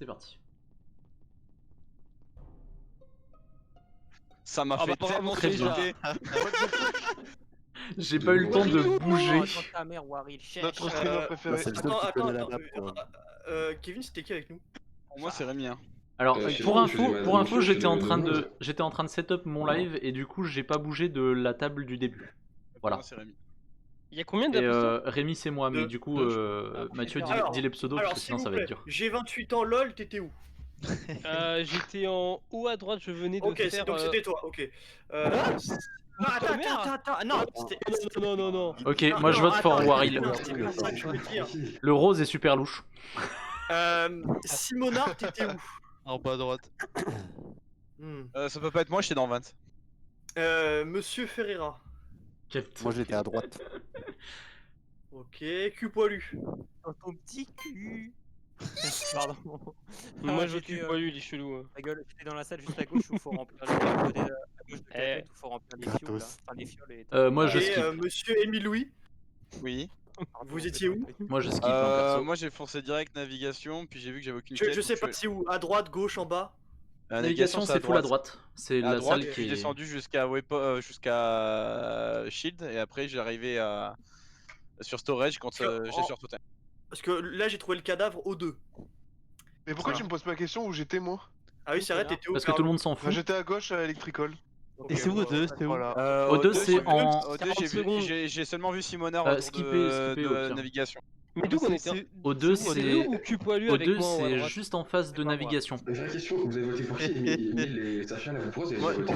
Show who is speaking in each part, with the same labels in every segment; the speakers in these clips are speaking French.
Speaker 1: c'est parti.
Speaker 2: Ça m'a
Speaker 3: Ah
Speaker 2: fait
Speaker 3: bah,
Speaker 2: tellement
Speaker 1: très bien.
Speaker 2: flipper.
Speaker 1: J'ai pas eu le temps de bouger.
Speaker 4: Attends, ta mère, Waril,
Speaker 5: Notre
Speaker 4: cherche.
Speaker 5: streamer préféré.
Speaker 6: C'est le seul qui connaît la map,
Speaker 7: Kevin, c'était qui avec nous?
Speaker 2: Pour moi, c'est Rémi. Hein.
Speaker 1: Alors
Speaker 8: je sais
Speaker 1: pour
Speaker 8: pas,
Speaker 1: info,
Speaker 8: je
Speaker 1: pour
Speaker 8: faisais
Speaker 1: info,
Speaker 8: ma
Speaker 1: j'étais en
Speaker 8: chose,
Speaker 1: train
Speaker 8: je faisais
Speaker 1: de setup mon live et du coup j'ai pas bougé de la table du début. Voilà.
Speaker 2: Pour moi, c'est Rémi.
Speaker 3: Il y a combien
Speaker 1: Et
Speaker 3: d'imposteurs
Speaker 1: Rémi c'est moi, mais
Speaker 7: Deux.
Speaker 1: du coup Mathieu
Speaker 7: Alors,
Speaker 1: dis les pseudos
Speaker 7: Alors,
Speaker 1: parce que
Speaker 7: s'il
Speaker 1: sinon
Speaker 7: vous
Speaker 1: ça va être
Speaker 7: plaît,
Speaker 1: dur.
Speaker 7: j'ai 28 ans, lol, t'étais où?
Speaker 3: J'étais en haut à droite, je venais de
Speaker 7: Ok,
Speaker 3: faire...
Speaker 7: donc c'était toi, ok. Non, attends, non, c'était...
Speaker 3: Non.
Speaker 1: Ok, moi je vote for
Speaker 7: attends,
Speaker 1: Waril.
Speaker 7: non, c'est pas ça que je veux dire.
Speaker 1: Le rose est super louche.
Speaker 7: Simonard, t'étais où?
Speaker 5: En bas à droite.
Speaker 2: Ça peut pas être moi, j'étais dans 20.
Speaker 7: Monsieur Ferreira.
Speaker 6: Moi j'étais à droite.
Speaker 7: Ok, cul poilu.
Speaker 4: Dans ton petit cul. Pardon.
Speaker 3: Moi
Speaker 4: Ah,
Speaker 3: je
Speaker 4: j'étais,
Speaker 3: m'occupe pas lui, il est chelou.
Speaker 4: Ta gueule, j'étais dans la salle juste à gauche où il faut remplir les à côté à gauche de la tête où il faut remplir les fioles là.
Speaker 6: Gratos.
Speaker 4: Enfin les fioles et...
Speaker 1: Moi je
Speaker 7: Et
Speaker 1: skip.
Speaker 7: monsieur Émile Louis.
Speaker 2: Oui.
Speaker 7: Vous étiez où?
Speaker 1: Moi je skip. hein, perso.
Speaker 2: Moi, j'ai foncé direct navigation, puis j'ai vu que j'avais aucune
Speaker 7: Je
Speaker 2: quête.
Speaker 7: sais
Speaker 2: donc
Speaker 7: pas si où, à droite, gauche, en bas.
Speaker 1: Navigation c'est full à droite. C'est
Speaker 2: À
Speaker 1: la
Speaker 2: droite,
Speaker 1: salle
Speaker 2: je suis
Speaker 1: qui est.
Speaker 2: descendu jusqu'à Shield, et après j'ai arrivé sur Storage quand j'ai sur Totem.
Speaker 7: Parce que là, j'ai trouvé le cadavre au 2.
Speaker 5: Mais pourquoi tu me poses pas la question où j'étais moi?
Speaker 7: Ah oui, c'est vrai, t'étais où?
Speaker 1: Parce que tout le monde s'en
Speaker 5: Bah,
Speaker 1: fout.
Speaker 5: j'étais à gauche à Electrical.
Speaker 9: Et c'est où au 2? C'est où?
Speaker 5: Voilà.
Speaker 1: Au 2 c'est en.
Speaker 2: Au 2,
Speaker 3: 40 secondes.
Speaker 2: j'ai seulement vu Simonard autour
Speaker 1: skipper
Speaker 2: de
Speaker 1: au pire.
Speaker 2: navigation.
Speaker 3: Mais d'où on était?
Speaker 1: Au 2
Speaker 3: C'est
Speaker 1: c'est.
Speaker 3: où ou cul poilu
Speaker 1: Au
Speaker 3: avec
Speaker 1: 2
Speaker 3: moi en haut à
Speaker 1: c'est
Speaker 3: droite?
Speaker 1: juste en face de navigation.
Speaker 8: Vraie question, vous avez voté pour qui? Emile et Sacha, là, vous posez, vous avez voté.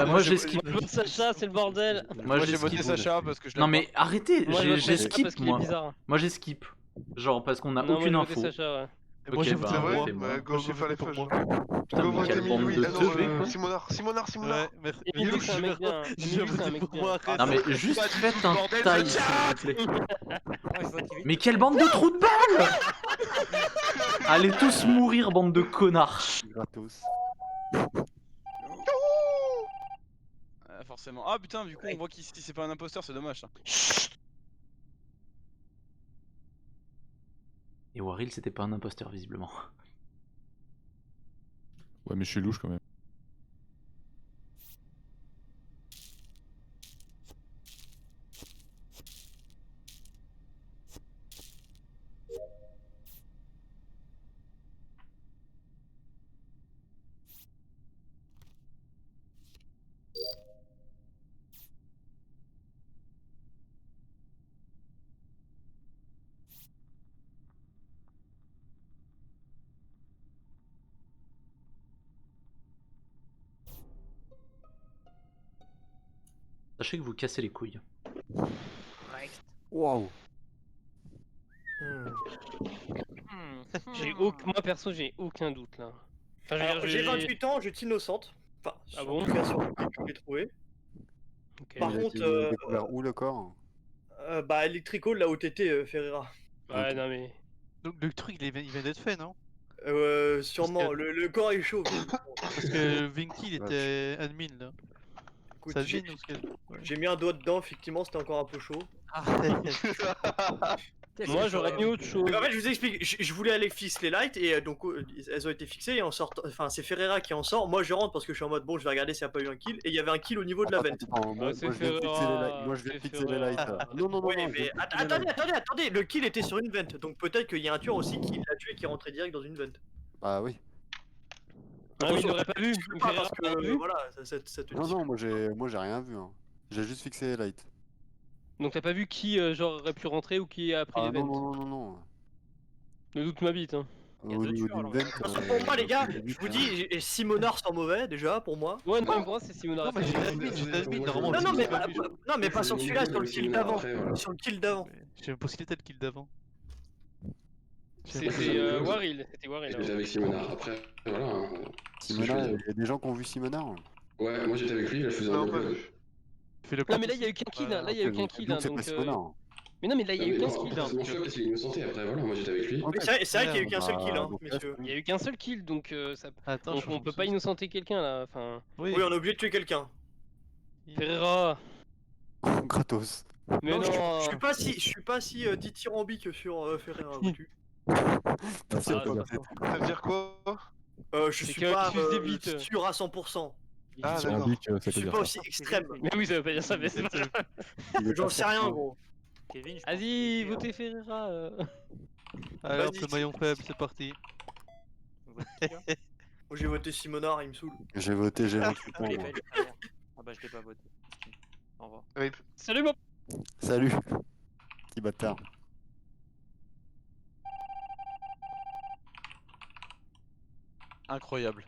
Speaker 1: Moi j'ai skip.
Speaker 3: Sacha, c'est le bordel.
Speaker 1: Moi
Speaker 2: j'ai voté
Speaker 1: skip.
Speaker 2: Sacha parce que je
Speaker 1: Non
Speaker 2: l'aime
Speaker 1: mais arrêtez,
Speaker 3: Moi, je vote
Speaker 1: j'ai
Speaker 3: Sacha
Speaker 1: skip
Speaker 3: parce qu'il est
Speaker 1: moi.
Speaker 3: bizarre.
Speaker 1: Moi j'ai skip. Genre parce qu'on a
Speaker 3: Non,
Speaker 1: aucune
Speaker 3: moi, j'ai
Speaker 1: info.
Speaker 3: voté Sacha, ouais.
Speaker 5: Moi
Speaker 1: Ok,
Speaker 5: j'ai
Speaker 1: bah,
Speaker 5: voté
Speaker 1: ouais,
Speaker 5: moi,
Speaker 1: fais-moi.
Speaker 5: go faire les feuilles.
Speaker 1: Putain,
Speaker 5: Go
Speaker 1: mais
Speaker 5: voter
Speaker 1: quelle
Speaker 5: Emile
Speaker 1: bande
Speaker 5: Louis.
Speaker 1: de
Speaker 5: Ah non,
Speaker 1: teubés, quoi.
Speaker 5: Simonard.
Speaker 3: Emile Louis, c'est un mec bien. Emile Louis, c'est un mec bien.
Speaker 1: Non mais juste faites un taille s'il vous plaît.
Speaker 4: Moi, je vote Kevin.
Speaker 1: Mais quelle bande de trous de balle! Allez tous mourir, bande de connards.
Speaker 6: Gratos.
Speaker 2: forcément. Ah putain, du coup on voit qu'ici c'est pas un imposteur, c'est dommage ça.
Speaker 1: Et Waril c'était pas un imposteur visiblement.
Speaker 10: Ouais, mais je suis louche quand même.
Speaker 1: Sachez que vous cassez les couilles.
Speaker 6: Waouh.
Speaker 3: Moi perso, j'ai aucun doute là. Enfin, je veux
Speaker 7: Alors,
Speaker 3: dire,
Speaker 7: j'ai 28 ans, je suis innocente. Enfin,
Speaker 3: Ah bon?
Speaker 7: en tout cas, sur le que j'ai trouvé.
Speaker 3: Ok.
Speaker 7: Par
Speaker 6: Il a
Speaker 7: contre,
Speaker 6: découvert où le corps?
Speaker 7: bah, Electrical, là où t'étais, Ferreira.
Speaker 3: Ouais, non mais.
Speaker 9: Donc le truc il vient d'être fait, non?
Speaker 7: Sûrement,
Speaker 9: Parce que-
Speaker 7: le corps est chaud.
Speaker 9: Parce que Vinky il était admin là.
Speaker 7: Écoute,
Speaker 9: C'est admin ou ce qu'elle.
Speaker 7: j'ai mis un doigt dedans, effectivement, c'était encore un peu chaud.
Speaker 3: Moi j'aurais mis autre chose.
Speaker 7: En fait, je vous explique, je voulais aller fixer les lights et donc elles ont été fixées et en sortant, enfin c'est Ferreira qui en sort. Moi je rentre parce que je suis en mode bon, je vais regarder s'il n'y a pas eu un kill et il y avait un kill au niveau de la vente.
Speaker 6: Moi
Speaker 3: c'est
Speaker 6: je viens de fixer les
Speaker 3: Ferreira,
Speaker 6: lights. Moi je viens de
Speaker 3: c'est
Speaker 6: fixer les lights.
Speaker 3: Ferreira.
Speaker 6: Non, non, non.
Speaker 7: Oui,
Speaker 6: non,
Speaker 7: mais
Speaker 6: je viens de fixer les lights.
Speaker 7: attendez, le kill était sur une vente, donc peut-être qu'il y a un tueur aussi qui l'a tué et qui est rentré direct dans une vente.
Speaker 6: Bah oui.
Speaker 3: Ah, mais il l'aurait pas vu.
Speaker 7: Pas
Speaker 3: Ferreira
Speaker 7: parce
Speaker 3: l'aurait
Speaker 7: que
Speaker 3: vu.
Speaker 7: voilà, ça te
Speaker 6: Non,
Speaker 7: dit.
Speaker 6: non, moi j'ai rien vu. Hein. J'ai juste fixé les lights.
Speaker 3: Donc t'as pas vu qui genre aurait pu rentrer ou qui a pris
Speaker 6: Ah
Speaker 3: les
Speaker 6: non,
Speaker 3: ventes?
Speaker 6: non, non, non.
Speaker 3: Ne doute ma bite hein.
Speaker 4: y a
Speaker 6: Au
Speaker 4: deux
Speaker 6: niveau
Speaker 4: tueurs,
Speaker 6: d'une
Speaker 4: alors.
Speaker 6: vente.
Speaker 7: De toute façon, pour moi les gars, je vous dis, Simonard sans mauvais déjà pour moi.
Speaker 3: Ouais, non, pour moi c'est Simonard.
Speaker 9: Non, mais j'ai admin, normalement.
Speaker 7: Non, non,
Speaker 9: c'est
Speaker 7: mais,
Speaker 9: pas lui.
Speaker 7: non, mais pas sur celui-là, sur le kill d'avant.
Speaker 8: Après, voilà.
Speaker 7: Sur le kill d'avant.
Speaker 9: Je sais même pas ce qu'il était le kill d'avant.
Speaker 3: C'était Waril. C'était Waril.
Speaker 8: J'étais avec Simonard. Après, voilà. Hein.
Speaker 6: Simonard, il y a des gens qui ont vu Simonard.
Speaker 8: Ouais, moi j'étais avec lui, il a faisait un
Speaker 5: Non, pas
Speaker 8: double.
Speaker 5: vu.
Speaker 9: Fais le
Speaker 3: Non mais là il y a eu qu'un kill, là il y a eu qu'un kill,
Speaker 6: Donc c'est
Speaker 3: donc.
Speaker 6: pas Simonard.
Speaker 3: Mais non mais là il y a eu
Speaker 8: Non,
Speaker 3: qu'un
Speaker 8: mais
Speaker 3: kill.
Speaker 8: non, c'est mon choix parce qu'il est innocenté. Après, voilà, moi j'étais avec lui.
Speaker 6: Ok.
Speaker 7: Mais c'est vrai qu'il y a eu qu'un seul kill, hein,
Speaker 6: donc,
Speaker 7: messieurs.
Speaker 3: Il y a eu qu'un seul kill, donc ça.
Speaker 9: Attends,
Speaker 3: On peut pas innocenter quelqu'un là. Enfin.
Speaker 7: Oui, on a oublié de tuer quelqu'un.
Speaker 3: Ferreira.
Speaker 6: Gratos.
Speaker 3: Mais
Speaker 7: Non,
Speaker 3: non.
Speaker 7: je suis pas si dithyrambique sur Ferreira. vois-tu.
Speaker 6: Parce qu'il y a
Speaker 3: Ah,
Speaker 6: pas
Speaker 3: je
Speaker 6: de-
Speaker 3: sais pas.
Speaker 5: Ça veut dire quoi?
Speaker 7: Je
Speaker 3: C'est
Speaker 7: suis
Speaker 3: que
Speaker 7: pas
Speaker 3: tu faisais vite.
Speaker 7: sûr à 100%.
Speaker 5: Ah,
Speaker 6: Sur un
Speaker 5: d'accord.
Speaker 6: bic, ça
Speaker 7: Je
Speaker 6: peut
Speaker 7: suis
Speaker 6: dire
Speaker 7: pas
Speaker 6: ça.
Speaker 7: aussi extrême.
Speaker 3: Mais oui, ça veut pas dire ça, mais c'est pas grave.
Speaker 6: Il est
Speaker 7: J'en
Speaker 6: pas
Speaker 7: sais rien,
Speaker 6: forcément-
Speaker 7: gros.
Speaker 4: Kevin, je pense
Speaker 3: Vas-y,
Speaker 4: que
Speaker 3: votez Ferreira.
Speaker 9: Alors,
Speaker 7: Vas-y,
Speaker 9: le maillon faible, c'est parti.
Speaker 4: on vote qui, là
Speaker 7: Moi j'ai voté Simonard, il me saoule.
Speaker 6: J'ai voté G28 ans,
Speaker 4: Allez,
Speaker 6: moi.
Speaker 4: belge, ah, merde. Ah bah je l'ai pas voté. Au revoir.
Speaker 5: Rip.
Speaker 3: Salut, mon.
Speaker 6: Salut. Petit bâtard.
Speaker 2: Incroyable.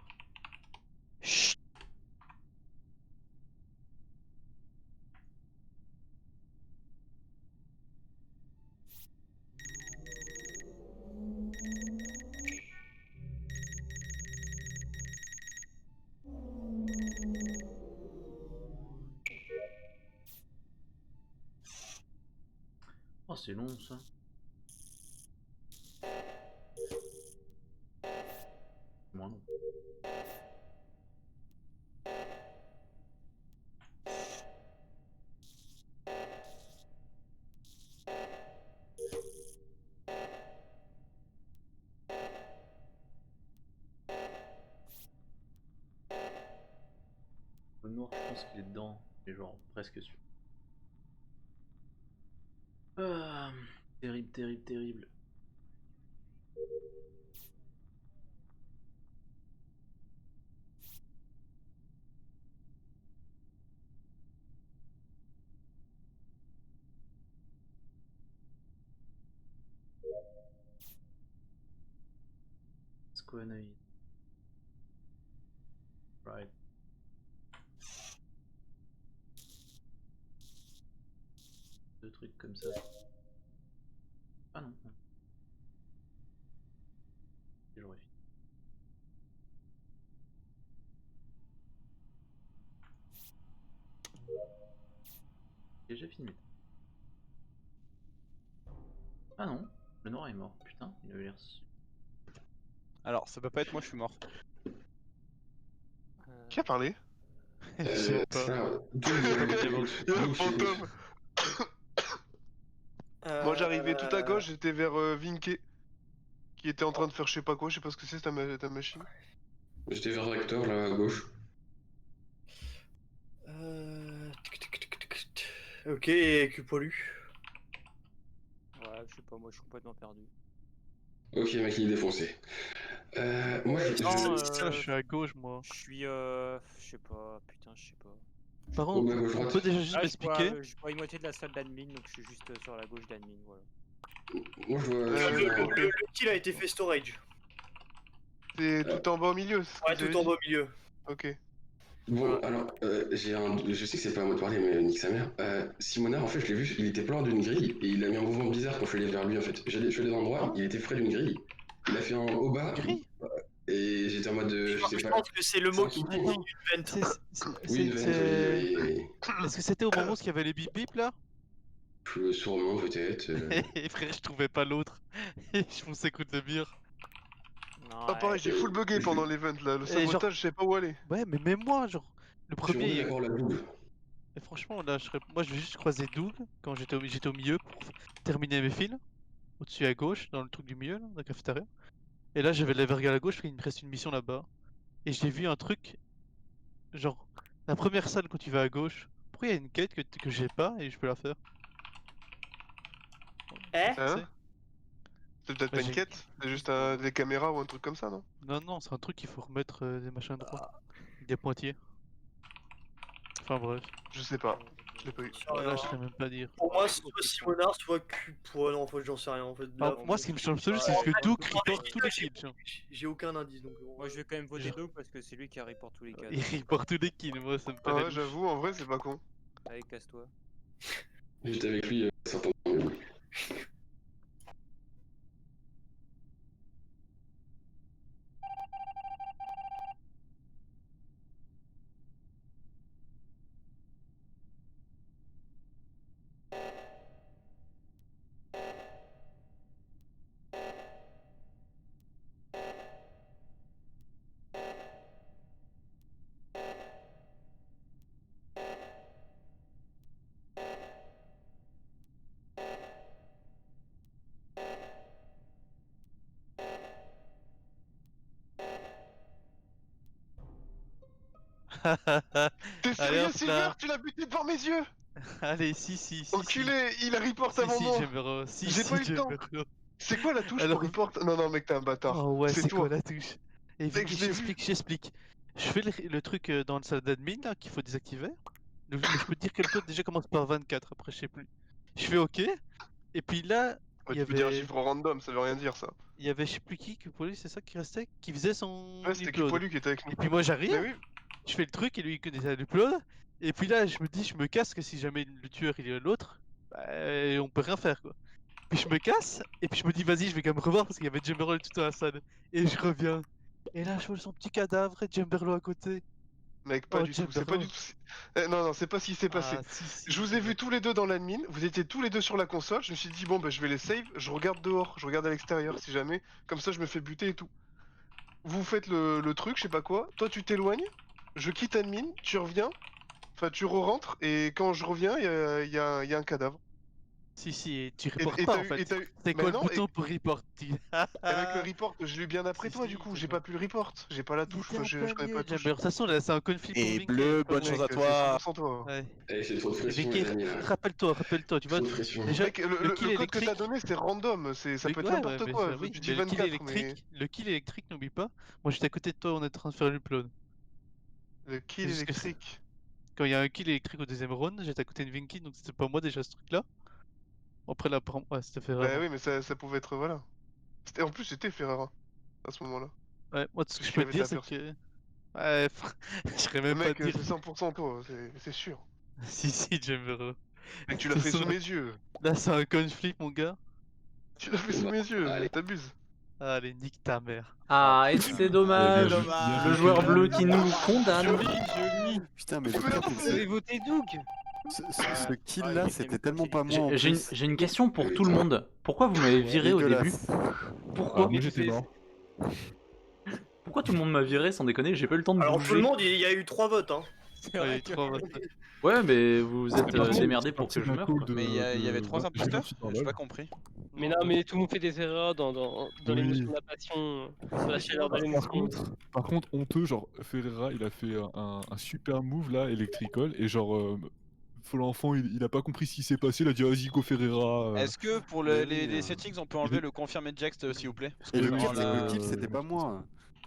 Speaker 1: Oh, c'est long ça. Moins long. Le noir, je pense qu'il est dedans, mais genre presque sûr. Ah, terrible, terrible, terrible. Squanoid. Right. Deux trucs comme ça. Ah non. J'aurais fini. J'ai déjà fini. Ah non, le noir est mort. Putain, il avait l'air si...
Speaker 2: Alors, ça peut pas être moi, je suis mort.
Speaker 5: Qui a parlé?
Speaker 9: Je sais
Speaker 8: C'est
Speaker 9: pas.
Speaker 8: là.
Speaker 5: Il y a un fantôme. Moi j'arrivais tout à gauche, j'étais vers Vinke. Qui était en train de faire je sais pas quoi, je sais pas ce que c'est ta machine.
Speaker 8: J'étais vers Rector, là, à gauche.
Speaker 7: Ok, et Cupolu.
Speaker 4: Ouais, je sais pas, moi je suis complètement perdu.
Speaker 8: Ok, mec, il est défoncé. Moi,
Speaker 4: Non,
Speaker 9: Là, je suis à gauche, moi.
Speaker 4: je suis je sais pas, putain, je sais pas.
Speaker 9: Par
Speaker 8: Au
Speaker 9: contre,
Speaker 8: bas, gauche,
Speaker 9: on
Speaker 8: droite.
Speaker 9: peut déjà juste
Speaker 4: Ah,
Speaker 9: m'expliquer.
Speaker 4: je vois une moitié de la salle d'admin, donc je suis juste sur la gauche d'admin, voilà.
Speaker 8: Moi, je vois.
Speaker 7: Le kill a été fait storage.
Speaker 5: C'est tout en bas au milieu, c'est ce que
Speaker 7: Ouais,
Speaker 5: vous avez
Speaker 7: tout en
Speaker 5: dit.
Speaker 7: bas au milieu.
Speaker 5: Ok.
Speaker 8: Bon, alors, je sais que c'est pas à moi de parler, mais nique sa mère. Simona, en fait, je l'ai vu, il était plein d'une grille et il a mis un mouvement bizarre quand je suis allé vers lui, en fait. Je suis allé dans l'endroit, il était près d'une grille. Il a fait un haut bas.
Speaker 9: Grille
Speaker 8: Et j'étais en mode. Je sais
Speaker 7: Je
Speaker 8: pas.
Speaker 7: pense que c'est le mot qui
Speaker 8: Attends.
Speaker 7: désigne une vente.
Speaker 8: Oui, une veine, oui.
Speaker 9: Est-ce que c'était au moment où il y avait les bip bip là?
Speaker 8: Sûrement, peut-être.
Speaker 9: Et frère, je trouvais pas l'autre. Et je fonçais coup de mire.
Speaker 4: Non,
Speaker 5: Ah pareil, j'ai full bugué pendant l'event là, le
Speaker 9: Et genre-
Speaker 5: sabotage, je sais pas où aller.
Speaker 9: Ouais, mais même moi, genre, le
Speaker 8: Je suis revenu
Speaker 9: premier.
Speaker 8: d'accord la double.
Speaker 9: Et franchement, là, moi, je vais juste croiser Doug quand j'étais au milieu pour terminer mes fils. Au-dessus à gauche, dans le truc du milieu, là, dans la cafétéria. Et là, j'avais la vergue à la gauche, parce qu'il me reste une mission là-bas. Et j'ai vu un truc, genre, la première salle quand tu vas à gauche. Pourquoi il y a une quête que j'ai pas et je peux la faire?
Speaker 7: Eh
Speaker 5: Hein? C'est peut-être
Speaker 9: Bah,
Speaker 5: pas une
Speaker 9: j'ai-
Speaker 5: quête, c'est juste des caméras ou un truc comme ça, non?
Speaker 9: Non, non, c'est un truc qu'il faut remettre des machins droits. Des pointiers. Enfin bref.
Speaker 5: Je sais pas, je l'ai pas eu.
Speaker 9: Voilà, je saurais même pas dire.
Speaker 7: Pour moi, c'est soit Simonard, soit Cup. Ouais, non, en fait, j'en sais rien. En fait, là,
Speaker 9: Alors, moi, ce qui me change le plus, c'est que Doug reporte tous les kills. tu vois.
Speaker 7: j'ai aucun indice donc.
Speaker 4: moi je vais quand même voter
Speaker 9: Genre-
Speaker 4: Doug parce que c'est lui qui a report tous les cas.
Speaker 9: Il reporte tous les kills, moi, ça me
Speaker 5: Ah
Speaker 9: paraît
Speaker 5: ouais,
Speaker 9: louche.
Speaker 5: j'avoue, en vrai, c'est pas con.
Speaker 4: Allez, casse-toi.
Speaker 8: J'étais avec lui certains temps.
Speaker 5: T'es
Speaker 9: Allez,
Speaker 5: sérieux,
Speaker 9: hop
Speaker 5: Silver?
Speaker 9: là.
Speaker 5: Tu l'as buté devant mes yeux!
Speaker 9: Allez, si.
Speaker 5: Enculé, il a report
Speaker 9: Si,
Speaker 5: avant
Speaker 9: si,
Speaker 5: moi!
Speaker 9: Jumero.
Speaker 5: J'ai pas eu le temps.
Speaker 9: Jumero.
Speaker 5: C'est quoi la touche
Speaker 9: Alors-
Speaker 5: pour report? Non, mec, t'es un bâtard.
Speaker 9: Oh ouais,
Speaker 5: c'est
Speaker 9: c'est
Speaker 5: toi.
Speaker 9: quoi la touche? Et
Speaker 5: Mec, je l'ai vu.
Speaker 9: j'explique. Je fais le truc dans le salle d'admin là qu'il faut désactiver. Mais je peux te dire que le code déjà commence par 24, après je sais plus. Je fais OK, et puis là,
Speaker 5: Ouais,
Speaker 9: il y
Speaker 5: tu peux dire un
Speaker 9: avait,
Speaker 5: chiffre random, ça veut rien dire ça.
Speaker 9: je sais plus qui, Kupolis, c'est ça qui restait, qui faisait son
Speaker 5: Ouais, c'était
Speaker 9: upload.
Speaker 5: Kipolu qui était avec nous.
Speaker 9: Et puis moi j'arrive,
Speaker 5: Mais oui,
Speaker 9: je fais le truc et lui il connaissait l'upload. Et puis là je me dis, je me casse que si jamais le tueur il est l'autre, bah, on peut rien faire quoi. Puis je me casse, et puis je me dis vas-y je vais quand même revoir parce qu'il y avait Jumberlo tout dans la salle. Et je reviens. Et là je vois son petit cadavre et Jumberlo à côté.
Speaker 5: mec, pas
Speaker 9: Oh,
Speaker 5: du tout. C'est pas
Speaker 9: Jumberlo.
Speaker 5: du tout. Non, c'est pas ce qui s'est passé.
Speaker 9: Ah, si,
Speaker 5: Je vous ai vu tous les deux dans l'admin, vous étiez tous les deux sur la console, je me suis dit bon bah je vais les save, je regarde dehors, je regarde à l'extérieur si jamais, comme ça je me fais buter et tout. Vous faites le truc, je sais pas quoi, toi tu t'éloignes, je quitte admin, tu reviens, enfin tu re-rentres, et quand je reviens, il y a un cadavre.
Speaker 9: Si, et tu reportes
Speaker 5: et
Speaker 9: pas
Speaker 5: t'as
Speaker 9: en
Speaker 5: eu-
Speaker 9: fait.
Speaker 5: et t'as eu-
Speaker 9: C'est
Speaker 5: Mais
Speaker 9: quoi
Speaker 5: non,
Speaker 9: le bouton pour report
Speaker 5: Avec le report, je l'ai eu bien après
Speaker 9: Si,
Speaker 5: toi
Speaker 9: si,
Speaker 5: du coup,
Speaker 9: c'est
Speaker 5: j'ai
Speaker 9: vrai.
Speaker 5: pas pu le report, j'ai pas la touche, enfin, je connais pas la touche.
Speaker 9: De toute façon, là, c'est un conflit pour
Speaker 2: Et
Speaker 9: Vinky,
Speaker 2: bleu,
Speaker 9: pas
Speaker 2: bonne
Speaker 9: pour
Speaker 2: chance
Speaker 9: mec.
Speaker 2: à toi.
Speaker 5: C'est 100% toi.
Speaker 9: Ouais.
Speaker 8: Eh, c'est trop de
Speaker 9: Et
Speaker 8: pression,
Speaker 9: Vinky,
Speaker 8: les amis, là.
Speaker 9: rappelle-toi, tu vois.
Speaker 8: Trop de pression.
Speaker 9: Déjà,
Speaker 5: Mec,
Speaker 9: le kill
Speaker 5: le code que t'as
Speaker 9: électrique.
Speaker 5: donné c'était random, ça peut être
Speaker 9: Ouais,
Speaker 5: n'importe
Speaker 9: mais
Speaker 5: quoi,
Speaker 9: ça, oui.
Speaker 5: tu dis
Speaker 9: Mais le kill
Speaker 5: 24 mais...
Speaker 9: électrique, n'oublie pas. Moi, j'étais à côté de toi, on est en train de faire l'upload.
Speaker 5: Le kill
Speaker 9: C'est juste que
Speaker 5: électrique.
Speaker 9: Quand il y a un kill électrique au deuxième round, j'étais à côté de Vinky, donc c'était pas moi déjà ce truc-là. Après, là, ouais, c'était fait
Speaker 5: Bah
Speaker 9: vraiment.
Speaker 5: oui mais ça pouvait être, voilà. En plus c'était Ferrara, à ce moment-là.
Speaker 9: Ouais, moi, tout ce que
Speaker 5: Parce
Speaker 9: je
Speaker 5: qu'il
Speaker 9: peux te
Speaker 5: avait
Speaker 9: dire, c'est
Speaker 5: ta
Speaker 9: que. Ouais, je serais même pas
Speaker 5: Mec,
Speaker 9: dire.
Speaker 5: c'est 100% toi, c'est sûr.
Speaker 9: Si, Jumero.
Speaker 5: Mec, tu l'as fait sous mes yeux.
Speaker 9: Là, c'est un conflit, mon gars.
Speaker 5: Tu l'as fait sous mes yeux,
Speaker 8: Allez.
Speaker 5: t'abuses.
Speaker 9: Allez, nique ta mère.
Speaker 1: Ah, et c'est dommage.
Speaker 2: Dommage.
Speaker 1: Le joueur bleu qui nous condamne.
Speaker 6: Putain, mais le
Speaker 5: Mais
Speaker 6: pire,
Speaker 5: non,
Speaker 6: c'est
Speaker 3: Vous avez voté Doug.
Speaker 6: ce kill
Speaker 4: Ah,
Speaker 6: là,
Speaker 4: il
Speaker 6: c'était
Speaker 4: était
Speaker 6: tellement pas moi en
Speaker 1: J'ai
Speaker 6: plus.
Speaker 1: une question pour tout le monde. Pourquoi vous m'avez viré au début?
Speaker 6: Dégueulasse.
Speaker 1: Pourquoi?
Speaker 10: moi j'étais mort.
Speaker 1: Pourquoi tout le monde m'a viré sans déconner? J'ai pas eu le temps de
Speaker 7: Alors
Speaker 1: bouger.
Speaker 7: tout le monde, il y a eu 3 votes, hein.
Speaker 4: C'est
Speaker 9: Ouais,
Speaker 4: vrai
Speaker 9: il
Speaker 4: que-
Speaker 9: est trop avancé.
Speaker 1: Ouais, mais vous êtes
Speaker 10: C'est parti-
Speaker 1: démerdés
Speaker 10: c'est
Speaker 1: pour
Speaker 10: parti
Speaker 1: que je
Speaker 10: d'un
Speaker 1: meure.
Speaker 10: call
Speaker 1: quoi.
Speaker 10: de-
Speaker 2: Mais il y avait
Speaker 10: de-
Speaker 2: 3
Speaker 10: j'ai
Speaker 2: imposteurs?
Speaker 10: réussi par
Speaker 2: J'ai
Speaker 10: LoL.
Speaker 2: pas compris.
Speaker 3: Mais non, mais tout le monde fait des erreurs dans
Speaker 10: Oui.
Speaker 3: l'émotion de la passion, sur la chaleur de l'émotion.
Speaker 10: Par contre, honteux, genre Ferreira, il a fait un super move là, Electrical, et genre, faut l'enfant, il a pas compris ce qui s'est passé, il a dit vas-y, go Ferreira.
Speaker 2: Est-ce que pour
Speaker 6: Mais oui,
Speaker 2: les settings on peut enlever le confirm eject s'il vous plaît?
Speaker 6: Et le
Speaker 10: Oui,
Speaker 6: pire,
Speaker 10: oui,
Speaker 6: c'est que le
Speaker 10: là,
Speaker 6: kill, c'était pas moi.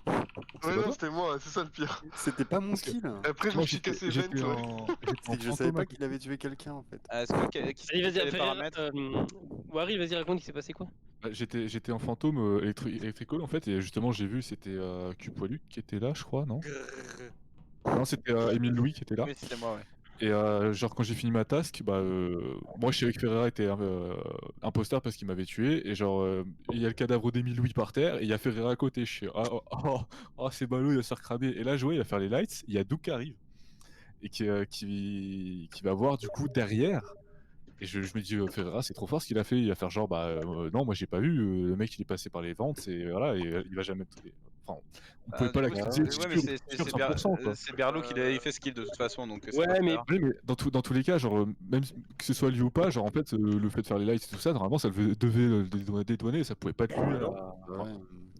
Speaker 5: Ouais,
Speaker 10: pas
Speaker 5: non,
Speaker 10: toi
Speaker 5: c'était moi, c'est ça le pire.
Speaker 6: C'était pas mon kill.
Speaker 5: Après, je me
Speaker 10: Moi,
Speaker 5: suis cassé
Speaker 10: j'étais
Speaker 5: Vent, ouais.
Speaker 6: C'est que je savais pas qu'il avait tué quelqu'un en fait.
Speaker 2: Est-ce que qui
Speaker 3: Vas-y, vas-y,
Speaker 2: fait les
Speaker 3: fais
Speaker 2: paramètres?
Speaker 3: Wary, vas-y, raconte, il s'est passé quoi?
Speaker 10: Bah, j'étais en fantôme Electrical en fait, et justement, j'ai vu, c'était Cupoilu qui était là, je crois, non? Non, c'était Émile Louis qui était là.
Speaker 2: Oui, c'était moi, ouais.
Speaker 10: Et genre quand j'ai fini ma task, bah moi je savais que Ferreira était imposteur parce qu'il m'avait tué, et genre il y a le cadavre d'Emile Louis par terre et il y a Ferreira à côté. Je suis c'est ballot, il va se faire cramer. Et là je vois, il va faire les lights, il y a Doug qui arrive et qui va voir du coup derrière. Et je me dis Ferreira c'est trop fort ce qu'il a fait, il va faire genre non moi j'ai pas vu, le mec il est passé par les ventes et voilà, et il va jamais enfin on pouvait pas
Speaker 2: Du coup,
Speaker 10: l'accuser
Speaker 2: ouais, mais
Speaker 10: sur 100% quoi.
Speaker 2: c'est Berlo qui l'avait fait skill de toute façon, donc c'est
Speaker 3: Ouais,
Speaker 2: pas
Speaker 3: mais-
Speaker 2: grave.
Speaker 10: Oui, mais dans tous les cas, genre, même que ce soit lui ou pas, genre, en fait, le fait de faire les lights et tout ça, normalement, ça devait le dédouaner, ça pouvait pas être lui.
Speaker 6: Ouais.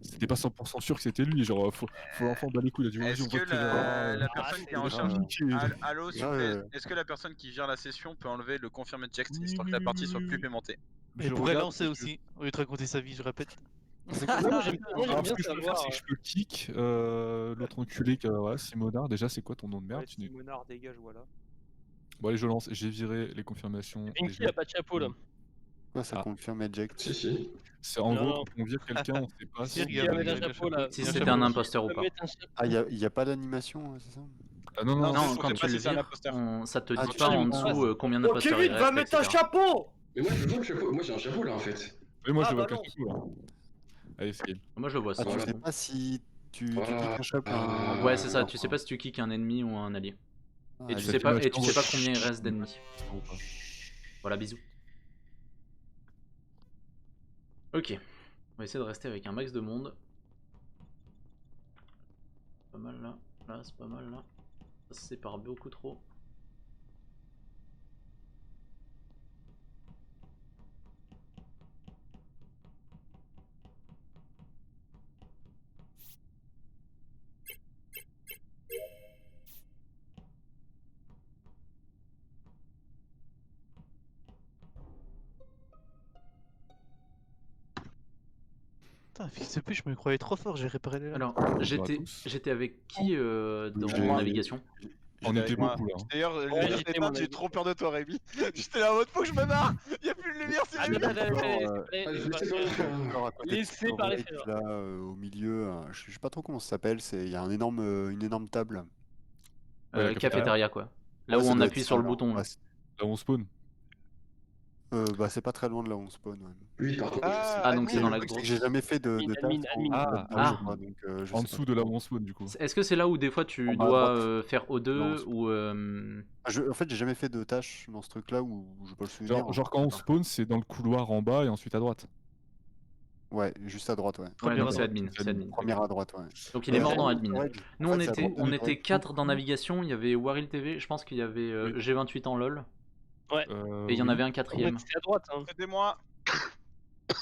Speaker 10: C'était pas 100% sûr que c'était lui, genre, faut l'enfant bat les couilles, il a dit, vas-y,
Speaker 2: Est-ce
Speaker 10: on
Speaker 2: que
Speaker 10: vote Ferreira.
Speaker 2: la personne qui est en
Speaker 6: c'est
Speaker 2: charge...
Speaker 6: grave.
Speaker 2: Allô, s'il vous
Speaker 6: Ouais,
Speaker 2: plaît,
Speaker 6: ouais.
Speaker 2: est-ce que la personne qui gère la session peut enlever le confirm eject
Speaker 10: Oui,
Speaker 2: histoire que
Speaker 10: oui,
Speaker 2: la partie
Speaker 10: oui,
Speaker 2: soit
Speaker 10: oui,
Speaker 2: plus
Speaker 10: oui.
Speaker 2: paimentée?
Speaker 9: Et
Speaker 10: Je
Speaker 9: pourrait
Speaker 10: regarde
Speaker 9: lancer
Speaker 10: parce que-
Speaker 9: aussi, au lieu de raconter sa vie, je répète.
Speaker 3: Moi, j'aime
Speaker 10: Alors,
Speaker 3: bien
Speaker 10: ce que je peux faire,
Speaker 3: savoir.
Speaker 10: c'est que je peux kick l'autre enculé, voilà, Simonard. Déjà, c'est quoi ton nom de merde?
Speaker 4: Ouais, Simonard, dégage, voilà.
Speaker 10: Bon, allez, je lance, j'ai viré les confirmations.
Speaker 3: Vinky, il
Speaker 10: déjà.
Speaker 3: a pas de chapeau là.
Speaker 6: Quoi, ça
Speaker 10: Ah.
Speaker 6: confirme eject?
Speaker 8: Si.
Speaker 10: C'est en
Speaker 3: Non,
Speaker 10: gros,
Speaker 3: non.
Speaker 10: quand on vire quelqu'un, on sait pas
Speaker 9: Si,
Speaker 10: si.
Speaker 3: Il
Speaker 9: regarde,
Speaker 3: va mettre un
Speaker 9: regarde,
Speaker 3: chapeau là.
Speaker 1: Si
Speaker 9: Il y a un
Speaker 1: c'était
Speaker 9: chapeau.
Speaker 1: un imposteur ou
Speaker 3: Il va
Speaker 1: pas.
Speaker 3: mettre un chapeau.
Speaker 6: Ah, y a pas d'animation, c'est ça?
Speaker 10: Ah non, non,
Speaker 2: Non,
Speaker 1: Non,
Speaker 2: on
Speaker 1: quand
Speaker 2: sait
Speaker 1: tu
Speaker 2: pas
Speaker 1: le
Speaker 2: si c'est un
Speaker 1: vires,
Speaker 2: imposteur.
Speaker 1: ça te
Speaker 6: Ah,
Speaker 1: dit
Speaker 6: tu
Speaker 1: pas
Speaker 6: sais,
Speaker 1: en
Speaker 6: mais
Speaker 1: dessous combien
Speaker 7: Oh,
Speaker 1: d'imposteurs il
Speaker 7: Kevin, va
Speaker 1: reste,
Speaker 7: mettre un
Speaker 1: etc.
Speaker 7: chapeau!
Speaker 8: Mais moi, je vois le chapeau. Moi, j'ai un chapeau là en fait.
Speaker 10: oui, moi,
Speaker 7: Ah,
Speaker 10: je le vois
Speaker 7: bah
Speaker 10: qu'un chapeau, là. Allez, c'est game.
Speaker 1: Moi je le vois ça.
Speaker 6: Ah, tu
Speaker 8: Voilà.
Speaker 6: sais pas si tu
Speaker 8: Voilà.
Speaker 6: cliques un chapeau.
Speaker 1: Ouais, c'est ça, tu sais pas si tu kicks un ennemi ou un allié. Et tu
Speaker 6: Ah,
Speaker 1: sais pas,
Speaker 10: image,
Speaker 1: et tu sais pas
Speaker 10: ouais.
Speaker 1: combien il reste d'ennemis. Voilà, bisous. Ok, on va essayer de rester avec un max de monde. Pas mal là, là c'est pas mal là. Ça se sépare beaucoup trop.
Speaker 9: Putain, fils de pute, je me croyais trop fort, j'ai réparé les lampes.
Speaker 1: Alors,
Speaker 10: Bonjour à
Speaker 1: j'étais
Speaker 10: tous.
Speaker 1: j'étais avec qui dans
Speaker 6: J'ai-
Speaker 1: navigation?
Speaker 10: On
Speaker 2: J'étais
Speaker 10: était
Speaker 2: avec moi.
Speaker 10: beaucoup là. hein.
Speaker 2: D'ailleurs,
Speaker 3: Ouais,
Speaker 2: lumière
Speaker 3: j'étais,
Speaker 2: éteinte,
Speaker 3: mon
Speaker 2: j'ai
Speaker 3: ami.
Speaker 2: trop peur de toi, Rémi. J'étais là en mode faut que je me barre. Y'a plus de lumière, c'est
Speaker 3: Ah,
Speaker 2: nul.
Speaker 3: attends,
Speaker 8: Je sais pas.
Speaker 6: Encore à côté de
Speaker 3: Laissez parler
Speaker 6: storage,
Speaker 3: Ferreira.
Speaker 6: là, au milieu, je sais pas trop comment ça s'appelle, il y a une énorme table.
Speaker 10: Ouais, la
Speaker 1: Cafétéria, quoi. Là
Speaker 6: Ouais,
Speaker 1: où
Speaker 6: ça
Speaker 1: on
Speaker 6: doit
Speaker 1: appuie
Speaker 6: être
Speaker 1: sur
Speaker 6: ça,
Speaker 1: le
Speaker 6: alors.
Speaker 1: bouton. Là.
Speaker 6: Ouais,
Speaker 10: Là où on spawn.
Speaker 6: bah c'est pas très loin de là où on spawn. Ouais.
Speaker 8: Oui, par contre.
Speaker 1: Ah, donc c'est
Speaker 5: admin.
Speaker 1: dans la
Speaker 6: Le truc, c'est
Speaker 1: grosse.
Speaker 6: que j'ai jamais fait de
Speaker 3: Admin,
Speaker 6: taf
Speaker 3: admin, admin.
Speaker 10: Ah,
Speaker 6: là-dedans,
Speaker 1: ah.
Speaker 6: je crois, donc je
Speaker 10: En
Speaker 6: sais pas
Speaker 10: dessous de là
Speaker 6: trop.
Speaker 10: où on spawn du coup.
Speaker 1: Est-ce que c'est là où des fois tu
Speaker 6: En bas à
Speaker 1: dois
Speaker 6: droite.
Speaker 1: faire
Speaker 6: Là,
Speaker 1: O2
Speaker 6: on
Speaker 1: ou
Speaker 6: En fait, j'ai jamais fait de tâches dans ce truc-là où je peux le souvenir.
Speaker 10: Genre quand on spawn, c'est dans le couloir en bas et ensuite à droite.
Speaker 6: Ouais, juste à droite, ouais.
Speaker 1: Ouais,
Speaker 9: Première
Speaker 1: donc
Speaker 9: à
Speaker 1: c'est
Speaker 9: droite.
Speaker 1: admin. C'est admin.
Speaker 6: Première à droite, ouais.
Speaker 1: Donc il est mort dans
Speaker 6: Ouais,
Speaker 1: admin.
Speaker 6: storage.
Speaker 1: Nous
Speaker 6: En
Speaker 1: on
Speaker 6: fait, c'est à
Speaker 1: était
Speaker 6: droite de
Speaker 1: on
Speaker 6: storage.
Speaker 1: était 4 dans navigation, il y avait Waril TV, je pense qu'il y avait
Speaker 10: Oui.
Speaker 1: G28 en LoL et il y en
Speaker 10: Oui.
Speaker 1: avait un
Speaker 3: En fait,
Speaker 1: quatrième.
Speaker 3: c'est à droite. Hein.
Speaker 2: Aidez-moi.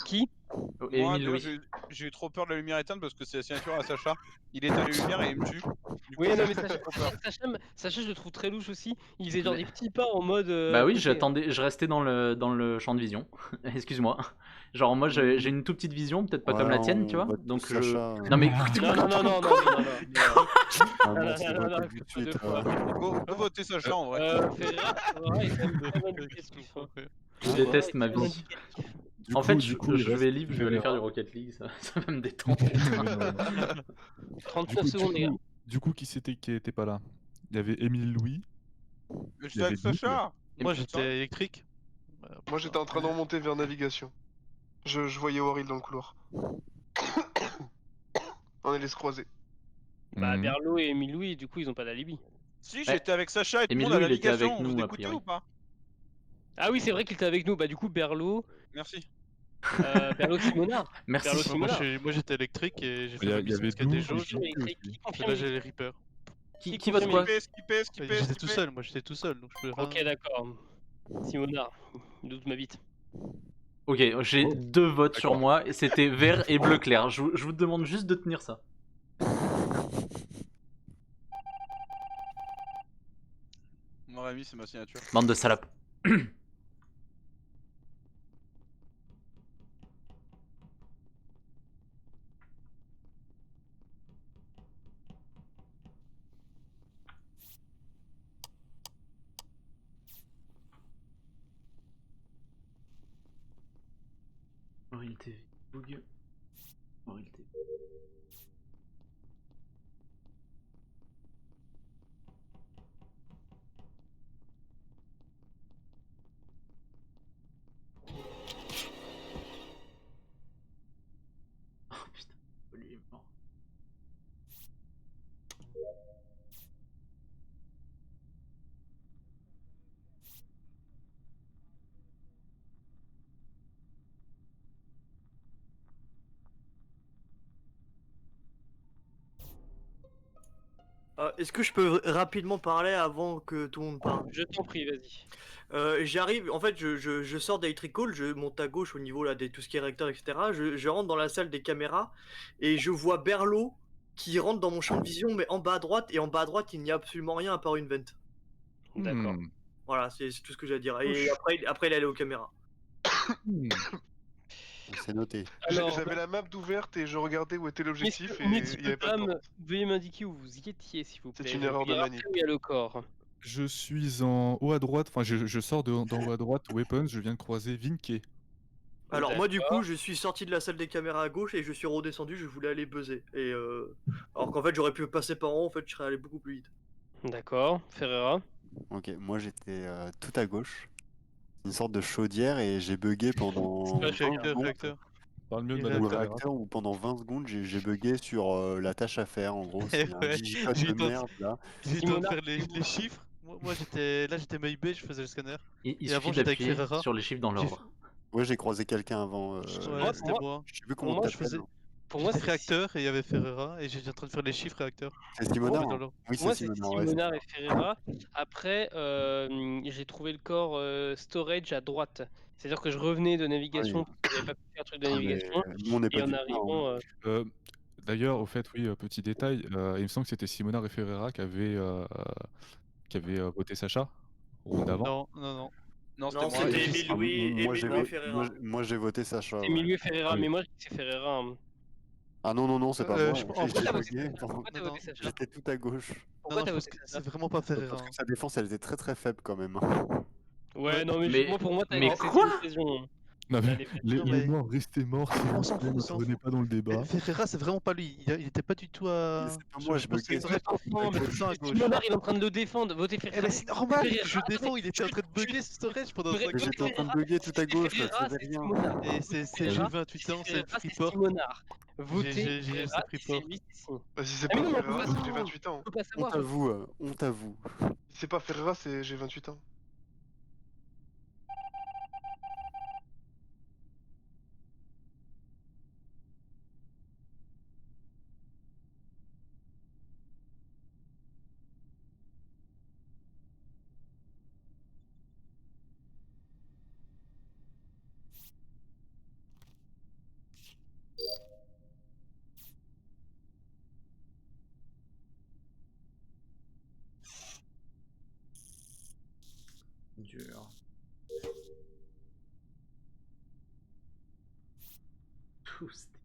Speaker 3: Qui?
Speaker 1: Et
Speaker 2: Moi,
Speaker 1: Émile
Speaker 2: d'ailleurs,
Speaker 1: Louis.
Speaker 2: j'ai eu trop peur de la lumière éteinte parce que c'est la signature à Sacha. Il éteint les lumières et il me tue. Du
Speaker 3: Oui,
Speaker 2: coup,
Speaker 3: non,
Speaker 2: j'ai
Speaker 3: mais Sacha,
Speaker 2: trop peur.
Speaker 3: Sacha, je le trouve très louche aussi. Il faisait genre
Speaker 1: Mais-
Speaker 3: des petits pas en mode.
Speaker 1: Bah oui,
Speaker 3: côté.
Speaker 1: j'attendais, je restais dans le champ de vision. Excuse-moi. Genre moi j'ai une toute petite vision, peut-être pas comme la
Speaker 6: Ouais,
Speaker 1: tienne, tu
Speaker 6: on
Speaker 1: vois.
Speaker 6: vote
Speaker 1: Donc
Speaker 6: tous
Speaker 1: je.
Speaker 6: Sacha,
Speaker 1: Non mais.
Speaker 3: Non, non, non, non, non, non, non,
Speaker 6: Ah,
Speaker 3: non,
Speaker 6: bon,
Speaker 3: non,
Speaker 6: c'est
Speaker 3: non,
Speaker 6: pas
Speaker 3: non,
Speaker 6: tout de
Speaker 3: pas
Speaker 6: suite,
Speaker 3: deux fois.
Speaker 2: Go voter Sacha en vrai.
Speaker 3: Ferreira, il est quand même très indicatif, hein.
Speaker 1: Je déteste ma
Speaker 3: Très
Speaker 1: vie.
Speaker 3: indicatif.
Speaker 1: En fait,
Speaker 10: du coup, il
Speaker 1: je vais
Speaker 10: reste
Speaker 1: libre, je vais aller faire du
Speaker 10: Ferreira.
Speaker 1: Rocket League, ça va me détendre.
Speaker 3: 39 secondes, les gars.
Speaker 10: Du coup, qui était pas là? Il y avait Émile Louis.
Speaker 2: J'étais avec
Speaker 10: avait
Speaker 2: Sacha.
Speaker 9: Moi j'étais électrique.
Speaker 5: Moi j'étais en train de remonter vers navigation. Je voyais Waril dans le couloir. On allait se croiser.
Speaker 3: Bah,
Speaker 10: Mhm.
Speaker 3: Berlo et Émile Louis, du coup, ils ont pas d'alibi.
Speaker 2: Si, j'étais avec Sacha et tout le
Speaker 1: Émile
Speaker 2: monde à
Speaker 1: Louis, il était
Speaker 2: navigation.
Speaker 1: avec
Speaker 2: Vous
Speaker 1: nous, a
Speaker 2: écoutez
Speaker 1: priori.
Speaker 2: ou pas?
Speaker 3: Ah oui, c'est vrai qu'il était avec nous. Bah, du coup, Berlo,
Speaker 2: Merci.
Speaker 3: Berlo Simonard.
Speaker 1: Merci.
Speaker 3: Berlo
Speaker 9: Moi,
Speaker 3: Simonard.
Speaker 9: moi, j'étais électrique et j'ai fait
Speaker 10: Il y
Speaker 9: ma
Speaker 10: avait
Speaker 9: mission
Speaker 10: Doug
Speaker 9: des
Speaker 10: et
Speaker 9: jauges.
Speaker 10: Jimmy
Speaker 3: électrique,
Speaker 10: aussi.
Speaker 3: qui
Speaker 9: Et
Speaker 3: confirme
Speaker 9: là j'ai les Reapers.
Speaker 1: Qui vote quoi?
Speaker 2: Skipper.
Speaker 9: J'étais tout seul, moi j'étais tout seul donc je peux
Speaker 3: Ok, d'accord. Simonard, il doute ma bite.
Speaker 1: Ok, j'ai
Speaker 10: Oh,
Speaker 1: 2 votes sur
Speaker 10: d'accord.
Speaker 1: moi, et c'était vert et bleu clair. Je vous demande juste de tenir ça.
Speaker 2: Mon Rémi, c'est ma signature.
Speaker 1: Bande de salopes. Waril TV. Bug. Waril TV. Oh putain, lui est mort.
Speaker 7: Est-ce que je peux rapidement parler avant que tout le monde parle?
Speaker 3: Je t'en prie, vas-y.
Speaker 7: J'arrive, en fait, je sors d'Electric Call, je monte à gauche au niveau là, de tout ce qui est réacteur, etc. Je rentre dans la salle des caméras et je vois Berlo qui rentre dans mon champ de vision, mais en bas à droite, et en bas à droite, il n'y a absolument rien à part une vente.
Speaker 3: D'accord.
Speaker 10: Hmm.
Speaker 7: Voilà, c'est tout ce que j'ai à dire. Et après il est allé aux caméras.
Speaker 10: Hmm.
Speaker 6: C'est noté.
Speaker 3: Alors,
Speaker 5: J'avais la map d'ouverte et je regardais où était l'objectif et
Speaker 3: messieurs,
Speaker 5: il n'y avait pas de
Speaker 3: dames,
Speaker 5: porte.
Speaker 3: veuillez m'indiquer où vous y étiez, s'il vous
Speaker 5: C'est
Speaker 3: plaît.
Speaker 5: une
Speaker 3: Je
Speaker 5: erreur
Speaker 3: vais
Speaker 5: de
Speaker 3: rappeler
Speaker 5: manip.
Speaker 3: où il y a le corps.
Speaker 10: Je suis en haut à droite, enfin je sors d'en haut à droite, Weapons, je viens de croiser Vinke.
Speaker 7: Alors moi du
Speaker 3: D'accord.
Speaker 7: coup je suis sorti de la salle des caméras à gauche et je suis redescendu, je voulais aller buzzer. Et alors qu'en fait j'aurais pu passer par en haut, en fait je serais allé beaucoup plus vite.
Speaker 3: D'accord. Ferreira.
Speaker 6: Ok, moi j'étais tout à gauche. Une sorte de chaudière et j'ai bugué pendant
Speaker 3: pas
Speaker 6: 20
Speaker 3: réacteur,
Speaker 6: secondes.
Speaker 9: réacteur.
Speaker 10: Parle mieux de
Speaker 9: Et
Speaker 10: Madame
Speaker 6: Ou le
Speaker 10: Ferreira.
Speaker 6: réacteur où pendant 20 secondes j'ai bugué sur la tâche à faire en gros. C'est un
Speaker 9: Ouais,
Speaker 6: digicode
Speaker 9: j'ai
Speaker 6: de
Speaker 9: tenté-
Speaker 6: merde là.
Speaker 9: J'ai tenté de
Speaker 3: Simonard,
Speaker 9: faire les chiffres. Moi j'étais MIB, je faisais le scanner.
Speaker 1: Il
Speaker 9: Et avant,
Speaker 1: suffit
Speaker 9: j'étais avec
Speaker 1: d'appuyer
Speaker 9: Ferreira.
Speaker 1: sur les chiffres dans
Speaker 9: J'ai
Speaker 1: l'ordre.
Speaker 6: Ouais, j'ai croisé quelqu'un avant.
Speaker 9: Ouais,
Speaker 3: moi-
Speaker 9: c'était moi.
Speaker 6: Je sais plus
Speaker 3: pour
Speaker 6: comment
Speaker 3: moi,
Speaker 6: t'appelles.
Speaker 9: faisais-
Speaker 3: Pour moi,
Speaker 9: J'étais
Speaker 3: c'est
Speaker 9: réacteur et il y avait Ferreira et j'étais en train de faire les chiffres réacteurs.
Speaker 6: C'est Simonard.
Speaker 9: Ouais, dans
Speaker 6: hein.
Speaker 9: l'ordre.
Speaker 6: Oui,
Speaker 3: Pour moi,
Speaker 6: c'est
Speaker 3: c'est
Speaker 6: Simonard. Ouais, c'est
Speaker 3: Simonard
Speaker 6: ça.
Speaker 3: et Ferreira. Après, j'ai trouvé le corps storage à droite. C'est-à-dire que je revenais de navigation, parce que j'avais pas pu faire un truc de
Speaker 6: Ah, mais,
Speaker 3: navigation.
Speaker 6: nous on n'est pas
Speaker 3: Et en
Speaker 6: du tout.
Speaker 3: arrivant,
Speaker 10: D'ailleurs, au fait, oui, petit détail, il me semble que c'était Simonard et Ferreira qui avaient voté Sacha au round d'avant.
Speaker 9: Non, non, non.
Speaker 2: Non,
Speaker 7: Non,
Speaker 2: c'était moi.
Speaker 7: c'était
Speaker 2: et-
Speaker 7: Émile
Speaker 6: Ah,
Speaker 7: Louis et
Speaker 6: moi, j'ai
Speaker 7: Émile
Speaker 6: vo-
Speaker 7: Ferreira.
Speaker 6: moi, j'ai voté Sacha.
Speaker 3: c'est
Speaker 6: ouais.
Speaker 3: Milieu Ferreira,
Speaker 10: Ah oui.
Speaker 3: mais moi, c'est Ferreira. Hein.
Speaker 6: Ah non, non, non, c'est pas moi.
Speaker 9: je-
Speaker 6: J'ai
Speaker 9: pourquoi
Speaker 3: t'as voté
Speaker 6: bugué.
Speaker 3: Sacha Pourquoi t'as
Speaker 9: Non,
Speaker 3: voté Sacha
Speaker 6: J'étais tout à gauche.
Speaker 3: Pourquoi
Speaker 9: non,
Speaker 3: t'as
Speaker 9: je pense
Speaker 3: voté
Speaker 9: que
Speaker 3: Sacha
Speaker 9: c'est vraiment pas Ferreira.
Speaker 6: Parce que sa défense, elle était très très faible quand même.
Speaker 3: Ouais, non, mais,
Speaker 1: Mais-
Speaker 3: moi, pour moi, t'as
Speaker 1: mais
Speaker 3: c'est une
Speaker 1: quoi
Speaker 3: occasion.
Speaker 10: Non, mais
Speaker 3: Elle est faite.
Speaker 10: les,
Speaker 9: Non,
Speaker 10: les
Speaker 9: mais-
Speaker 10: morts, restez morts, s'il
Speaker 9: On
Speaker 10: vous
Speaker 9: s'en
Speaker 10: plaît,
Speaker 9: fout,
Speaker 10: ne
Speaker 9: on s'en
Speaker 10: venez
Speaker 9: fout.
Speaker 10: pas dans le débat.
Speaker 9: Ferreira, c'est vraiment pas lui. Il était pas du tout à.
Speaker 6: Mais c'est pas moi, je
Speaker 9: pense que
Speaker 6: buguais.
Speaker 9: c'est vrai.
Speaker 3: Non, mais
Speaker 9: ça à gauche.
Speaker 3: Simonard, il est en train de le défendre. Votez
Speaker 9: Eh
Speaker 3: Ferreira.
Speaker 9: ben c'est normal,
Speaker 3: Ferreira,
Speaker 9: je
Speaker 3: attendez,
Speaker 9: défends, il était en train de bugger ce storage pendant
Speaker 3: Vrai-
Speaker 9: 5
Speaker 6: Mais
Speaker 9: ans.
Speaker 6: j'étais en train de bugger tout à gauche, là,
Speaker 3: Ferreira,
Speaker 6: tu savais
Speaker 3: c'est
Speaker 6: rien.
Speaker 3: Simonard.
Speaker 9: Et c'est j'ai
Speaker 3: Ferreira,
Speaker 9: 28 ans, c'est le
Speaker 3: Ferreira, c'est
Speaker 9: Freeport.
Speaker 3: Simonard. Votez
Speaker 9: J'ai
Speaker 3: Ferreira,
Speaker 9: ce
Speaker 3: et c'est
Speaker 9: report.
Speaker 3: lui, c'est Simon.
Speaker 5: Bah, si c'est
Speaker 3: Ah, mais
Speaker 5: pas
Speaker 3: non, mais on
Speaker 5: Ferreira,
Speaker 3: peut
Speaker 5: c'est
Speaker 3: pas
Speaker 5: que j'ai
Speaker 3: savoir.
Speaker 5: 28 ans.
Speaker 3: On peut pas
Speaker 6: Honte
Speaker 3: savoir.
Speaker 6: à vous, honte à vous.
Speaker 5: Si c'est pas Ferreira, c'est j'ai 28 ans.
Speaker 11: Dur. Tous des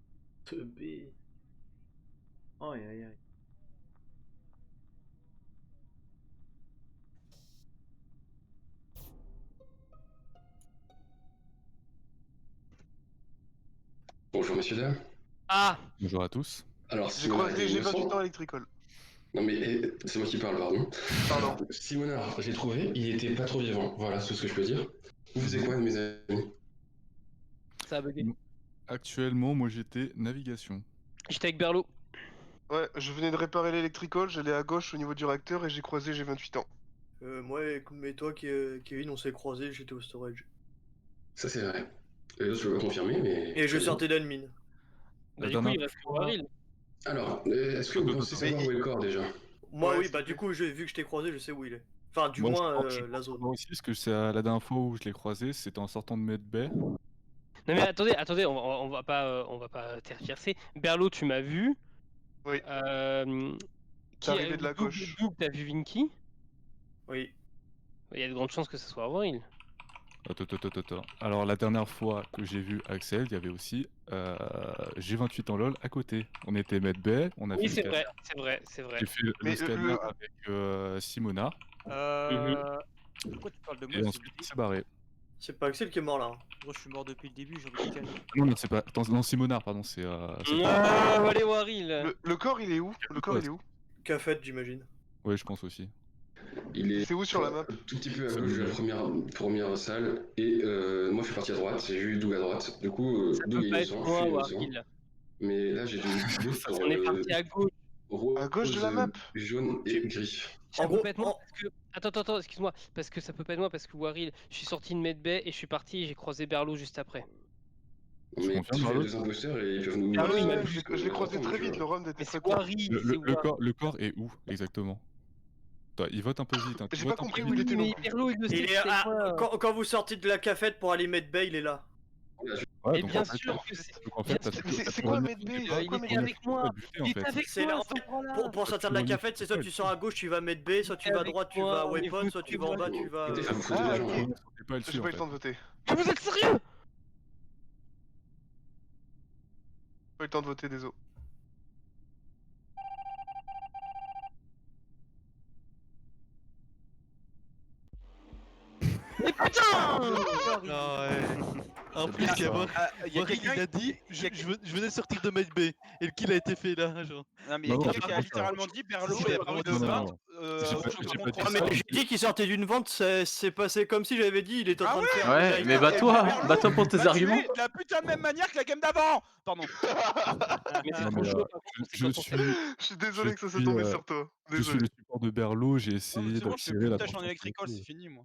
Speaker 11: teubés. Aïe aïe aïe.
Speaker 8: Bonjour messieurs, dames.
Speaker 3: Ah,
Speaker 10: Bonjour à tous.
Speaker 8: Alors,
Speaker 5: J'ai
Speaker 8: Simonard
Speaker 5: croisé,
Speaker 8: était
Speaker 5: j'ai 28
Speaker 8: innocent.
Speaker 5: ans à Electricol.
Speaker 8: Non mais c'est moi qui parle, pardon.
Speaker 5: Pardon.
Speaker 8: Simonard, j'ai trouvé, il était pas trop vivant. Voilà, c'est tout ce que je peux dire. Vous faisiez quoi, mes amis?
Speaker 3: ça a bugué.
Speaker 10: Actuellement, moi j'étais navigation.
Speaker 3: J'étais avec Berlot.
Speaker 5: Ouais, je venais de réparer l'électricol, j'allais à gauche au niveau du réacteur et j'ai croisé, j'ai 28 ans.
Speaker 7: Moi, mais toi, Kevin, on s'est croisés, j'étais au storage.
Speaker 8: Ça c'est vrai. Les autres, je peux pas confirmer, mais...
Speaker 7: Et je sortais d'admin.
Speaker 3: Bah,
Speaker 10: La
Speaker 3: du coup,
Speaker 10: dernière
Speaker 3: il reste que Waril.
Speaker 8: Alors, est-ce que vous pensez savoir où est le corps, déjà?
Speaker 7: Moi,
Speaker 5: Ouais,
Speaker 7: oui,
Speaker 5: s'il
Speaker 7: bah
Speaker 5: te
Speaker 7: du
Speaker 5: plaît.
Speaker 7: coup, vu que je t'ai croisé, je sais où il est. Enfin, du
Speaker 10: Moi,
Speaker 7: moins,
Speaker 10: je
Speaker 7: la
Speaker 10: pense
Speaker 7: zone.
Speaker 10: savoir aussi, parce que c'est la dernière fois où je l'ai croisé, c'était en sortant de Medbay.
Speaker 3: Non mais attendez, on va pas tergiverser. Berlot, tu m'as vu.
Speaker 5: Oui.
Speaker 3: Qui
Speaker 5: arrivé de la gauche.
Speaker 3: Doug, t'as vu Vinky.
Speaker 7: Oui.
Speaker 3: Il y a de grandes chances que ce soit Waril.
Speaker 10: Attends. Alors, la dernière fois que j'ai vu Axel, il y avait aussi j'ai 28 ans LOL à côté. On était Medbay, on a
Speaker 3: Oui,
Speaker 10: fait
Speaker 3: c'est
Speaker 10: le
Speaker 3: vrai,
Speaker 10: scanner.
Speaker 3: c'est vrai.
Speaker 10: J'ai fait
Speaker 5: Mais
Speaker 10: le scanner avec Simona,
Speaker 4: Pourquoi tu parles de moi
Speaker 10: et
Speaker 4: c'est
Speaker 10: ensuite
Speaker 4: bizarre.
Speaker 10: il s'est barré.
Speaker 7: C'est pas Axel qui est mort là.
Speaker 4: Moi je suis mort depuis le début, j'ai envie de caler.
Speaker 10: Non, c'est pas. Attends, non, Simonard, pardon, c'est.
Speaker 3: Ah, allez Waril.
Speaker 5: Le corps, il est où? Le corps, il est où?
Speaker 7: Cafette, j'imagine.
Speaker 10: Ouais, je pense aussi.
Speaker 8: Il est
Speaker 5: C'est où sur la map?
Speaker 8: un tout petit peu à gauche de la première salle, et moi je suis parti à droite, j'ai vu Doug à droite. Du coup,
Speaker 3: Ça
Speaker 8: Doug
Speaker 3: peut
Speaker 8: est
Speaker 3: pas être
Speaker 8: innocent, je
Speaker 3: moi,
Speaker 8: suis innocent.
Speaker 3: Waril.
Speaker 8: Mais là j'ai du bleu sur
Speaker 3: On est parti à gauche.
Speaker 5: À gauche de la map?
Speaker 8: Jaune et gris.
Speaker 3: Ça
Speaker 7: En
Speaker 3: peut
Speaker 7: gros,
Speaker 3: pas être moi parce que... Attends, excuse-moi. Parce que ça peut pas être moi parce que Waril, je suis sorti de Medbay et je suis parti et j'ai croisé Berlot juste après.
Speaker 8: Mais
Speaker 10: confirme,
Speaker 8: tu fais
Speaker 10: Marlotte
Speaker 8: deux imposteurs et ils peuvent nous...
Speaker 3: Ah oui, il m'a
Speaker 5: Ouais,
Speaker 3: vu.
Speaker 5: je l'ai croisé très vite, le rhum était
Speaker 3: Mais
Speaker 5: très
Speaker 3: c'est
Speaker 5: court.
Speaker 3: Waril, c'est Waril.
Speaker 10: Le corps est où exactement? Attends, il vote un peu vite. Hein.
Speaker 5: J'ai pas compris où il était
Speaker 3: Mais
Speaker 5: non plus.
Speaker 3: Berlot, il le sait,
Speaker 7: Il est
Speaker 3: c'est quoi.
Speaker 7: quand vous sortez de la cafette pour aller mettre Bay, il est là.
Speaker 10: Ouais,
Speaker 3: Et
Speaker 10: donc
Speaker 3: bien
Speaker 10: en fait,
Speaker 3: sûr que c'est.
Speaker 10: donc en fait,
Speaker 3: bien
Speaker 10: t'as-
Speaker 3: sûr
Speaker 5: Mais
Speaker 10: t'as
Speaker 5: c'est
Speaker 10: pas
Speaker 5: quoi
Speaker 10: le-
Speaker 5: Medbay?
Speaker 10: t'as
Speaker 5: C'est quoi
Speaker 10: pas
Speaker 3: Il était
Speaker 10: le-
Speaker 3: avec moi.
Speaker 10: t'as buté, en
Speaker 3: Il était
Speaker 10: fait.
Speaker 3: avec
Speaker 7: C'est
Speaker 3: moi
Speaker 7: là,
Speaker 3: à
Speaker 7: en
Speaker 3: ce
Speaker 7: fait,
Speaker 3: endroit-là.
Speaker 7: pour sortir de la cafette, c'est soit tu sors à gauche, tu vas mettre B, soit tu vas à droite, tu vas à
Speaker 3: avec moi,
Speaker 7: Weapon,
Speaker 3: mais
Speaker 7: soit tu vas en bas, tu vas.
Speaker 8: Écoutez, faut foutre
Speaker 5: Ah,
Speaker 8: des gens,
Speaker 5: ok.
Speaker 8: hein.
Speaker 10: T'es pas à le
Speaker 5: J'ai
Speaker 10: suivre,
Speaker 5: pas
Speaker 10: en
Speaker 5: eu le temps de
Speaker 10: fait.
Speaker 5: voter.
Speaker 3: Mais vous êtes sérieux?
Speaker 5: Pas eu le temps de voter, désolé.
Speaker 3: Mais putain!
Speaker 9: Non, ouais. En plus, il y a
Speaker 10: bizarre.
Speaker 9: Waril, il a dit je venais de sortir de Med B. Et le kill a été fait là, genre.
Speaker 2: Non, mais il y a
Speaker 10: Non,
Speaker 2: quelqu'un
Speaker 10: c'est
Speaker 2: qui a
Speaker 10: pas
Speaker 2: littéralement dit Berlot
Speaker 9: Si,
Speaker 2: est
Speaker 9: j'ai
Speaker 2: pas
Speaker 9: pas
Speaker 2: de
Speaker 10: dit ça.
Speaker 2: vente.
Speaker 10: J'ai pas- j'ai pas dit
Speaker 7: Ah, mais
Speaker 10: ça.
Speaker 7: j'ai dit qu'il sortait d'une vente, c'est passé comme si j'avais dit, il était en train de faire.
Speaker 1: Ouais, mais bats-toi pour tes arguments.
Speaker 2: De la putain de même manière que la game d'avant. Pardon.
Speaker 3: Mais c'est
Speaker 10: Non,
Speaker 3: trop
Speaker 10: mais,
Speaker 3: chaud, par contre, c'est
Speaker 10: je
Speaker 3: quand on
Speaker 10: suis,
Speaker 5: Je suis désolé que ça soit
Speaker 10: suis,
Speaker 5: tombé
Speaker 10: euh,
Speaker 5: sur toi.
Speaker 10: je suis
Speaker 5: Désolé.
Speaker 10: le support de Berlot, j'ai
Speaker 2: Non, mais
Speaker 10: essayé
Speaker 2: c'est bon, je fais
Speaker 10: d'accélérer
Speaker 2: plus de
Speaker 10: la
Speaker 2: tâches en
Speaker 10: tension.
Speaker 2: électricole, c'est fini moi.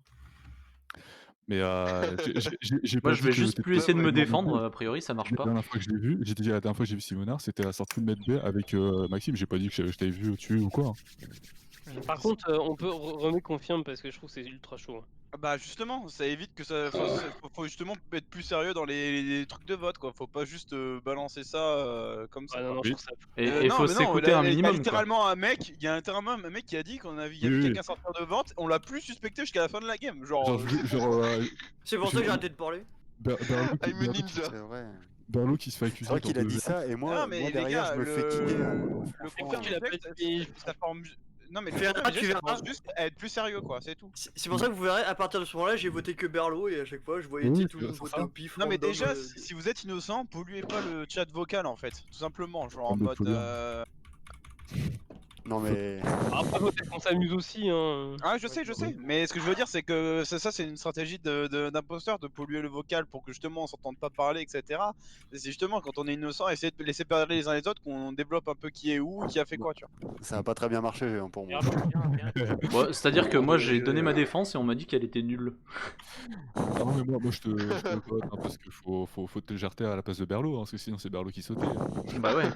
Speaker 10: Mais j'ai pas
Speaker 1: Moi, je
Speaker 10: dit
Speaker 1: vais
Speaker 10: que
Speaker 1: juste
Speaker 10: t'étais
Speaker 1: plus essayer de
Speaker 10: pas
Speaker 1: me
Speaker 10: vraiment
Speaker 1: défendre.
Speaker 10: mauvais.
Speaker 1: A priori, ça marche
Speaker 10: La
Speaker 1: pas.
Speaker 10: dernière fois que je l'ai vu, j'ai dit la dernière fois que j'ai vu Simonard, c'était à la sortie de Medbay avec Maxime. J'ai pas dit que je t'avais vu au-dessus ou quoi.
Speaker 3: Par contre, on peut remettre confirme parce que je trouve que c'est ultra chaud.
Speaker 2: Bah justement, ça évite que ça. Faut justement être plus sérieux dans les trucs de vote quoi. Faut pas juste balancer ça comme ça.
Speaker 3: Ah non,
Speaker 2: quoi.
Speaker 3: non, je trouve ça.
Speaker 1: Et
Speaker 2: Non,
Speaker 1: faut
Speaker 2: mais non,
Speaker 1: s'écouter
Speaker 2: là,
Speaker 1: un
Speaker 2: Il y a
Speaker 1: minimum, quoi.
Speaker 2: littéralement un mec, il y a littéralement un mec qui a dit qu'on avait, il y avait
Speaker 10: Oui, oui.
Speaker 2: quelqu'un sortir de vente, on l'a plus suspecté jusqu'à la fin de la game. Genre,
Speaker 10: Genre,
Speaker 2: c'est
Speaker 10: genre
Speaker 7: C'est pour ça que j'ai
Speaker 10: je-
Speaker 7: arrêté de parler.
Speaker 10: Berlot
Speaker 5: I'm a
Speaker 10: Berlot-
Speaker 5: ninja.
Speaker 6: C'est vrai.
Speaker 10: Berlo qui se fait
Speaker 6: C'est
Speaker 10: accuser
Speaker 6: vrai
Speaker 10: dans
Speaker 6: qu'il a
Speaker 10: deux
Speaker 6: dit
Speaker 10: airs.
Speaker 6: ça et moi,
Speaker 2: Non, mais
Speaker 6: moi
Speaker 2: les
Speaker 6: derrière,
Speaker 2: gars,
Speaker 6: je me fais
Speaker 2: le-
Speaker 6: kicker.
Speaker 2: Le
Speaker 6: Franchement,
Speaker 2: contexte,
Speaker 3: tu l'as pas dit.
Speaker 2: ça forme. Non, mais le
Speaker 7: Ferrat,
Speaker 2: contexte,
Speaker 7: tu
Speaker 2: ça
Speaker 7: verras.
Speaker 2: pense juste à être plus sérieux, quoi, c'est tout.
Speaker 7: C'est pour ça que vous verrez, à partir de ce moment-là, j'ai voté que Berlo et à chaque fois, je voyais
Speaker 10: Oui,
Speaker 7: tout le monde
Speaker 10: c'est
Speaker 7: voter
Speaker 10: ça.
Speaker 7: au pif.
Speaker 2: Non, mais
Speaker 7: random,
Speaker 2: déjà, si vous êtes innocent, polluez pas le chat vocal en fait, tout simplement. Genre en
Speaker 10: Bande de
Speaker 2: mode.
Speaker 10: pollueurs.
Speaker 6: non mais.
Speaker 3: Après, peut-être qu'on s'amuse aussi. Hein.
Speaker 2: Ah, je sais, mais ce que je veux dire, c'est que ça c'est une stratégie d'imposteur de polluer le vocal pour que justement on s'entende pas parler, etc. Et c'est justement quand on est innocent, essayer de laisser parler les uns les autres, qu'on développe un peu qui est où, qui a fait quoi, tu vois.
Speaker 6: Ça a pas très bien marché hein, pour moi.
Speaker 1: Bon, c'est-à-dire que moi j'ai donné ma défense et on m'a dit qu'elle était nulle.
Speaker 10: Ah non, mais moi je te vote hein, parce qu'il faut te légèreté à la place de Berlo, hein, parce que sinon c'est Berlo qui sautait. Hein.
Speaker 1: Bah ouais.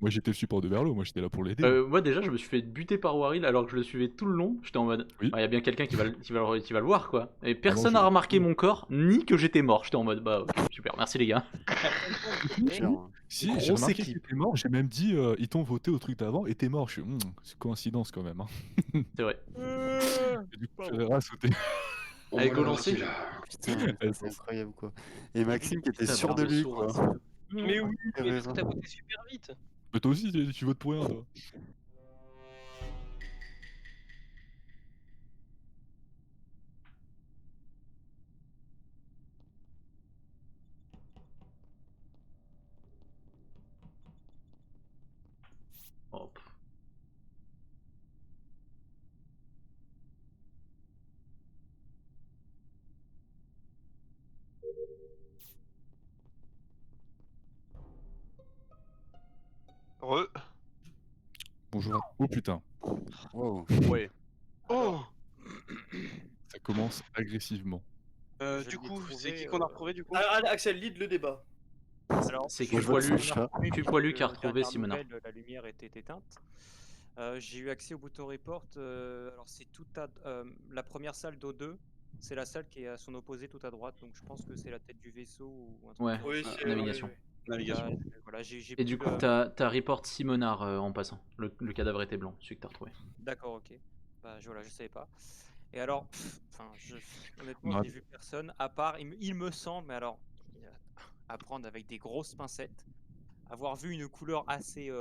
Speaker 10: Moi j'étais le support de Berlo, moi j'étais là pour l'aider.
Speaker 1: Moi déjà je me suis fait buter par Waril alors que je le suivais tout le long. J'étais en mode,
Speaker 10: Oui.
Speaker 1: il y a bien quelqu'un qui va le voir quoi. Et personne
Speaker 10: je-
Speaker 1: n'a remarqué mon corps ni que j'étais mort. J'étais en mode, bah ok, super, merci les gars.
Speaker 10: Si,
Speaker 1: Grosse
Speaker 10: j'ai remarqué
Speaker 1: équipe.
Speaker 10: que t'étais mort, j'ai même dit ils t'ont voté au truc d'avant et t'es mort. Je suis c'est coïncidence quand même. Hein.
Speaker 1: C'est vrai.
Speaker 10: Et du coup, Ferreira a sauté.
Speaker 1: Allez, go lancer.
Speaker 6: Putain, c'est incroyable quoi. Et Maxime qui était
Speaker 1: Putain,
Speaker 6: sûr de
Speaker 1: merde,
Speaker 6: lui
Speaker 1: sourd,
Speaker 6: quoi.
Speaker 1: hein.
Speaker 3: Mais oui,
Speaker 6: T'as
Speaker 3: mais parce
Speaker 6: raison.
Speaker 3: que t'as voté super vite.
Speaker 10: Mais toi aussi, tu votes pour rien toi.
Speaker 1: Oh, pff.
Speaker 5: Re.
Speaker 10: Bonjour. Oh putain,
Speaker 6: Wow.
Speaker 2: Ouais.
Speaker 5: Oh.
Speaker 10: ça commence agressivement.
Speaker 4: Je
Speaker 2: Du
Speaker 4: l'ai
Speaker 2: coup, c'est
Speaker 4: trouvé,
Speaker 2: qui qu'on a retrouvé du coup
Speaker 7: Ah, Axel, lead le débat.
Speaker 4: Alors,
Speaker 1: C'est
Speaker 6: Moi, je vote
Speaker 1: Cupoilu
Speaker 6: Sacha.
Speaker 1: Cupoilu qui a
Speaker 4: aux
Speaker 1: retrouvé
Speaker 4: dernières
Speaker 1: Simona.
Speaker 4: nouvelles, la lumière était éteinte. J'ai eu accès au bouton report. Alors c'est tout à la première salle d'O2. C'est la salle qui est à son opposé tout à droite. Donc je pense que c'est la tête du vaisseau ou un truc.
Speaker 1: Ouais,
Speaker 4: comme
Speaker 7: Oui,
Speaker 4: ça.
Speaker 7: c'est
Speaker 1: navigation.
Speaker 2: Navigation.
Speaker 4: Voilà, j'ai
Speaker 1: Et du
Speaker 4: plus
Speaker 1: coup,
Speaker 4: le-
Speaker 1: t'as report Simonard en passant. Le cadavre était blanc, celui que t'as retrouvé.
Speaker 4: D'accord, ok. Bah, voilà, je savais pas. Et alors, enfin, honnêtement,
Speaker 10: Ouais.
Speaker 4: je n'ai vu personne, à part, il me semble, mais alors, à prendre avec des grosses pincettes, avoir vu une couleur assez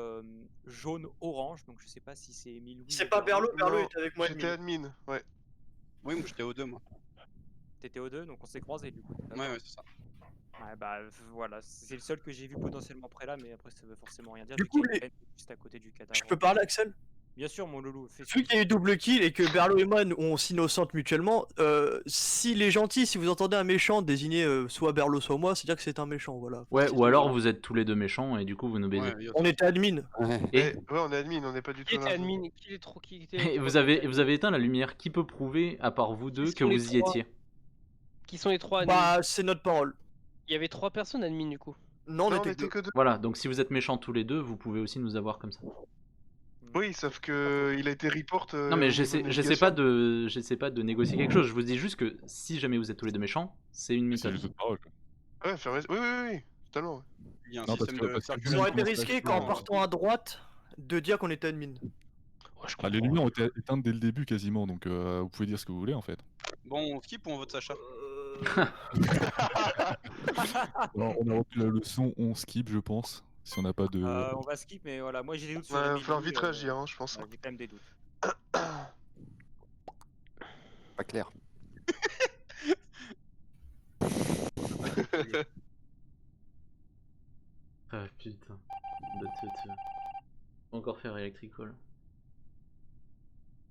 Speaker 4: jaune-orange, donc je sais pas si c'est Emile.
Speaker 7: C'est pas Berlo, Berlo
Speaker 5: Non,
Speaker 7: était avec moi.
Speaker 5: j'étais admin, ouais.
Speaker 2: Oui, moi j'étais au 2 moi.
Speaker 4: T'étais au 2, donc on s'est croisés du coup.
Speaker 2: Ouais, ouais, c'est ça.
Speaker 4: Ouais, bah voilà, c'est le seul que j'ai vu potentiellement près là, mais après ça veut forcément rien dire.
Speaker 7: Du
Speaker 4: vu
Speaker 7: coup,
Speaker 4: qu'il y a
Speaker 7: les-
Speaker 4: une peine juste à côté du cadavre.
Speaker 7: Je peux parler, Axel?
Speaker 4: Bien sûr, mon loulou. Fais
Speaker 7: Vu qu'il y a eu double kill et que Berlo et moi on s'innocente mutuellement, s'il est gentil, si vous entendez un méchant désigner soit Berlo soit moi, c'est-à-dire que c'est un méchant, voilà.
Speaker 1: Ouais,
Speaker 7: C'est
Speaker 1: ou
Speaker 7: tout.
Speaker 1: alors vous êtes tous les deux méchants et du coup vous nous baisez.
Speaker 2: Ouais, bien sûr.
Speaker 7: On était admin.
Speaker 6: Ouais.
Speaker 1: Et,
Speaker 5: Ouais, on est admin, on n'est pas du
Speaker 3: Qui
Speaker 5: tout
Speaker 3: était
Speaker 5: là.
Speaker 3: admin? Qui est trop qui était
Speaker 1: et
Speaker 3: trop-
Speaker 1: vous avez éteint la lumière. Qui peut prouver, à part vous deux,
Speaker 3: Qui
Speaker 1: que
Speaker 3: sont les
Speaker 1: vous y
Speaker 3: trois
Speaker 1: étiez?
Speaker 3: Qui sont les trois admins?
Speaker 7: Bah, c'est notre parole.
Speaker 3: Il y avait 3 personnes admin du coup.
Speaker 7: Non, on
Speaker 5: Non, on
Speaker 7: était
Speaker 5: était
Speaker 7: deux.
Speaker 5: que deux.
Speaker 1: Voilà, donc si vous êtes méchants tous les deux, vous pouvez aussi nous avoir comme ça.
Speaker 5: Oui, sauf que il a été report.
Speaker 1: Non mais
Speaker 5: au niveau de
Speaker 1: j'essaie pas de négocier quelque chose. Je vous dis juste que si jamais vous êtes tous les deux méchants, c'est une
Speaker 10: C'est
Speaker 1: méthode.
Speaker 10: les autres paroles.
Speaker 5: Ouais, oui, totalement. Ouais.
Speaker 2: Il y a un
Speaker 10: Non, parce
Speaker 2: système
Speaker 10: que-
Speaker 2: de
Speaker 10: parce que
Speaker 2: circulation.
Speaker 7: Ça aurait été
Speaker 10: Comment ça
Speaker 7: risqué
Speaker 10: se
Speaker 7: qu'en
Speaker 10: fait,
Speaker 7: partant à droite de dire qu'on était admin.
Speaker 5: Ouais, je
Speaker 10: Ah, les
Speaker 5: comprends.
Speaker 10: lumières ont été éteintes dès le début quasiment, donc vous pouvez dire ce que vous voulez en fait.
Speaker 2: Bon, on skip ou on vote Sacha?
Speaker 10: Alors, on a repris la leçon, on skip je pense, si on n'a pas de...
Speaker 4: On va skip, mais voilà, moi j'ai des doutes sur
Speaker 5: Ouais, va
Speaker 4: Emily,
Speaker 5: falloir vite réagir, hein, je pense.
Speaker 4: ouais, j'ai quand même des doutes.
Speaker 6: Pas clair.
Speaker 1: Ah putain. De te. Encore faire Electrical.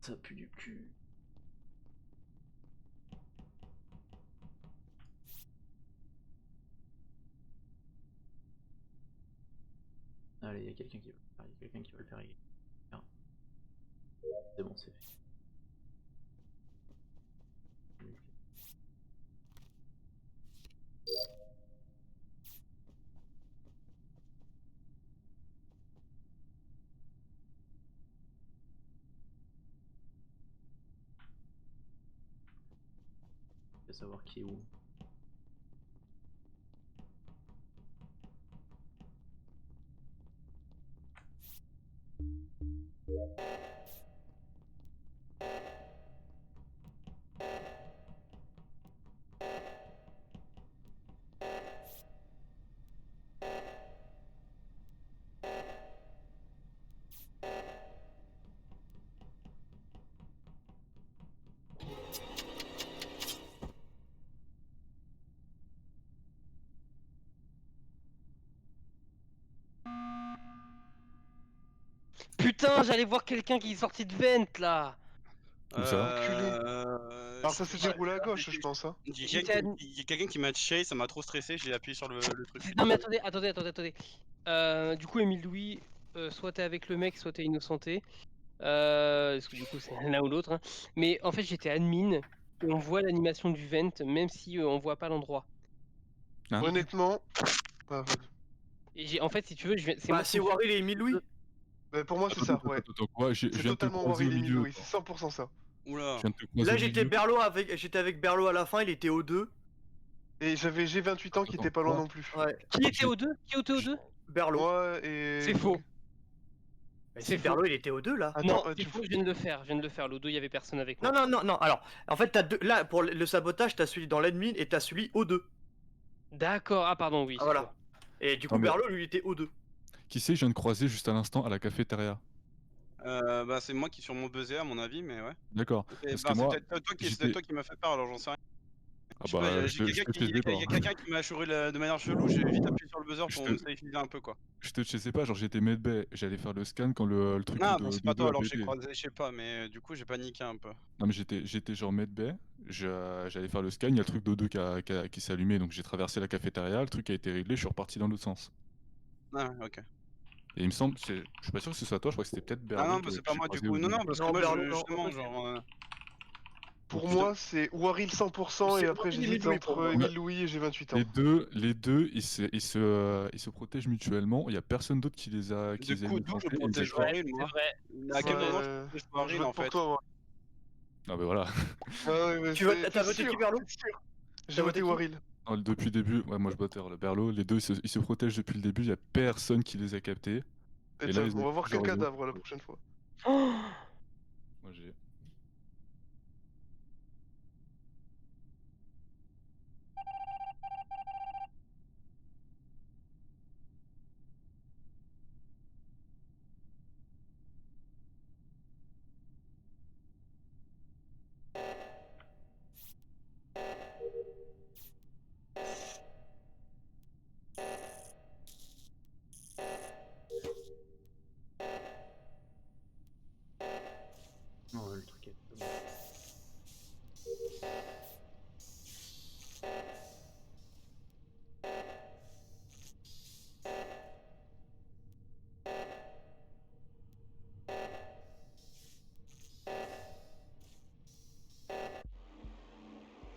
Speaker 1: Ça pue du cul. Allez, il y a quelqu'un qui va le faire. Ah. C'est bon, c'est fait. Je vais savoir qui est où.
Speaker 3: putain, j'allais voir quelqu'un qui est sorti de vent là.
Speaker 10: Où ça
Speaker 5: Alors ça s'est déroulé à gauche, je pense. Hein.
Speaker 2: Il y a
Speaker 3: J'étais
Speaker 2: quelqu'un il y a quelqu'un qui m'a chase, ça m'a trop stressé, j'ai appuyé sur le truc.
Speaker 3: Non mais attendez. Du coup, Émile Louis, soit t'es avec le mec, soit t'es innocenté. Parce que du coup, c'est l'un ou l'autre. Hein. Mais en fait, j'étais admin. Et on voit l'animation du vent, même si on voit pas l'endroit.
Speaker 10: Hein
Speaker 5: Honnêtement,
Speaker 3: Et en fait, si tu veux,
Speaker 7: Bah, c'est Waril et Émile Louis.
Speaker 5: pour moi c'est ça, ouais.
Speaker 10: Attends, ouais, je
Speaker 5: C'est
Speaker 10: viens de te
Speaker 5: totalement
Speaker 10: croiser au
Speaker 5: Waril et Émile
Speaker 10: milieu.
Speaker 5: Louis, c'est 100% ça.
Speaker 2: Oula.
Speaker 10: Je viens de te croiser
Speaker 7: Là
Speaker 10: au
Speaker 7: j'étais
Speaker 10: milieu.
Speaker 7: j'étais avec Berlo à la fin, il était au 2.
Speaker 5: Et j'avais G28 ans qui était pas loin non plus.
Speaker 7: Ouais.
Speaker 3: Qui était au 2
Speaker 7: Berlo.
Speaker 5: Moi et...
Speaker 3: C'est faux.
Speaker 7: Mais si, Berlo il était au 2 là.
Speaker 3: Non, c'est faux, je viens de le faire. L'O2, il y avait personne avec moi.
Speaker 7: Non. Alors, en fait, t'as deux. Là, pour le sabotage, t'as celui dans l'admin et t'as celui au 2.
Speaker 3: D'accord, ah pardon, oui.
Speaker 7: Ah, voilà. Et du coup,
Speaker 10: Non, mais-
Speaker 7: Berlo, lui, il était au 2.
Speaker 10: Qui c'est que je viens de croiser juste à l'instant à la cafétéria?
Speaker 2: Bah c'est moi qui suis sur mon buzzer à mon avis, mais ouais.
Speaker 10: D'accord.
Speaker 2: Et
Speaker 10: Parce
Speaker 2: bah,
Speaker 10: que moi,
Speaker 2: c'est peut-être
Speaker 10: j'étais-
Speaker 2: toi qui m'as fait peur, alors j'en sais rien.
Speaker 10: Ah
Speaker 2: Je sais pas,
Speaker 10: bah,
Speaker 2: j'ai
Speaker 10: je te
Speaker 2: il y
Speaker 10: chaisais
Speaker 2: a
Speaker 10: pas.
Speaker 2: quelqu'un qui m'a chouré de manière chelou, j'ai vite appuyé sur le buzzer
Speaker 10: Je
Speaker 2: pour
Speaker 10: te-
Speaker 2: me safer un peu quoi.
Speaker 10: Je te chaisais pas, genre j'étais medbay, j'allais faire le scan quand le truc
Speaker 2: Non,
Speaker 10: de
Speaker 2: bon, c'est pas
Speaker 10: deux
Speaker 2: toi,
Speaker 10: a
Speaker 2: alors j'ai
Speaker 10: pété.
Speaker 2: croisé, je sais pas, mais du coup j'ai paniqué un peu.
Speaker 10: Non mais j'étais genre medbay, j'allais faire le scan, il y a le truc d'O2 qui s'est allumé, donc j'ai traversé la cafétéria, le truc a été réglé, je suis reparti dans l'autre sens.
Speaker 2: Ah, ok.
Speaker 10: Et il me semble, je suis pas sûr que ce soit toi, je crois que c'était peut-être
Speaker 2: Ah
Speaker 10: Berlo
Speaker 2: non, bah,
Speaker 10: que
Speaker 2: c'est pas
Speaker 10: j'ai
Speaker 2: moi du
Speaker 10: croisé
Speaker 2: coup.
Speaker 10: au
Speaker 2: Non,
Speaker 10: début.
Speaker 2: non, parce que
Speaker 7: Non,
Speaker 2: moi
Speaker 7: Berlo, non,
Speaker 2: justement,
Speaker 7: en fait,
Speaker 2: genre.
Speaker 5: Pour moi, c'est Waril 100% et
Speaker 7: C'est
Speaker 5: après
Speaker 7: Waril et
Speaker 5: j'hésite
Speaker 7: Émile Louis pour
Speaker 5: entre
Speaker 7: moi.
Speaker 5: Émile Louis et G28 ans.
Speaker 10: Les deux, ils se protègent mutuellement, il y a personne d'autre qui les a
Speaker 2: Du
Speaker 10: qui les a
Speaker 2: coup, d'où je
Speaker 10: innocentés, et ils
Speaker 2: protège
Speaker 10: accordent-
Speaker 2: Waril, moi. À quel moment je protège
Speaker 5: Je
Speaker 2: Waril
Speaker 5: vote
Speaker 2: en
Speaker 5: pour
Speaker 2: fait?
Speaker 5: toi, moi.
Speaker 10: Ah bah voilà.
Speaker 5: Ah ouais, mais
Speaker 7: Tu votes-
Speaker 5: c'est-
Speaker 7: t'as
Speaker 5: c'est
Speaker 7: voté qui,
Speaker 5: sûr,
Speaker 7: Berlo?
Speaker 5: c'est sûr. J'ai
Speaker 7: T'as
Speaker 5: voté
Speaker 7: voté qui?
Speaker 5: Waril.
Speaker 10: Non, depuis le début, ouais, moi je votais le Berlo, les deux ils se protègent depuis le début, il y a personne qui les a captés.
Speaker 5: Et
Speaker 10: Et là,
Speaker 5: on va voir quel
Speaker 10: genre, ils ont-
Speaker 5: cadavre la prochaine fois.
Speaker 10: Moi j'ai.
Speaker 11: Non, le truc est...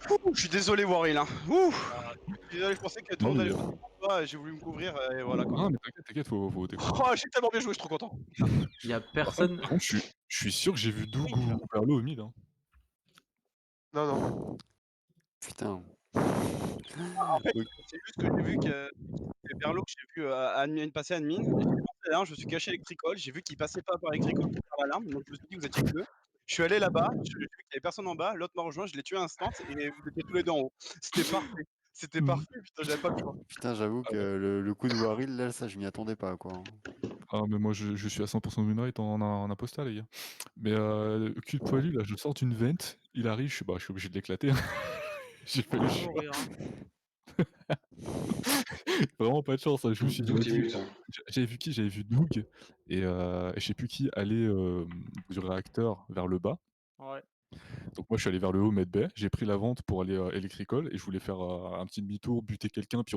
Speaker 2: Ouh, je suis désolé Waril, hein. Ouh. Je suis désolé, je pensais que tout le
Speaker 10: Non,
Speaker 2: monde
Speaker 10: mais
Speaker 2: allait voter pour toi et j'ai voulu me couvrir et voilà quoi.
Speaker 10: Non mais t'inquiète, faut voter.
Speaker 2: Oh, j'ai tellement bien joué, je suis trop content.
Speaker 11: Il y a
Speaker 10: Par
Speaker 11: personne...
Speaker 10: contre, je suis sûr que j'ai vu Doug ou Berlo au mid. Hein.
Speaker 5: Non.
Speaker 6: Putain.
Speaker 2: En fait, c'est juste que j'ai vu que c'est Berlo que j'ai vu admin, passer admin. J'ai pensé là, je me suis caché électricole, j'ai vu qu'il passait pas par électricole pour faire l'alarme, donc je me suis dit que vous étiez que deux. Je suis allé là-bas, j'ai vu qu'il y avait personne en bas, l'autre m'a rejoint, je l'ai tué instant et vous étiez tous les deux en haut. C'était parfait. C'était parfait, putain, j'avais pas le choix.
Speaker 6: Putain, j'avoue que le coup de Waril, là, ça, je m'y attendais pas, quoi.
Speaker 10: Ah mais moi je suis à 100% win rate en impostat les gars. Mais cul de poilu là, je sors d'une vente, il arrive, je suis obligé de l'éclater. Hein. J'ai pas le choix. Vraiment pas de chance, hein. Je me suis dit,
Speaker 8: Doug,
Speaker 10: vas-y.
Speaker 8: t'es mute, hein.
Speaker 10: J'avais vu qui? J'avais vu Doug et je sais plus qui aller du réacteur vers le bas.
Speaker 4: Ouais.
Speaker 10: Donc moi je suis allé vers le haut medbay, j'ai pris la vente pour aller électricole et je voulais faire un petit demi-tour, buter quelqu'un puis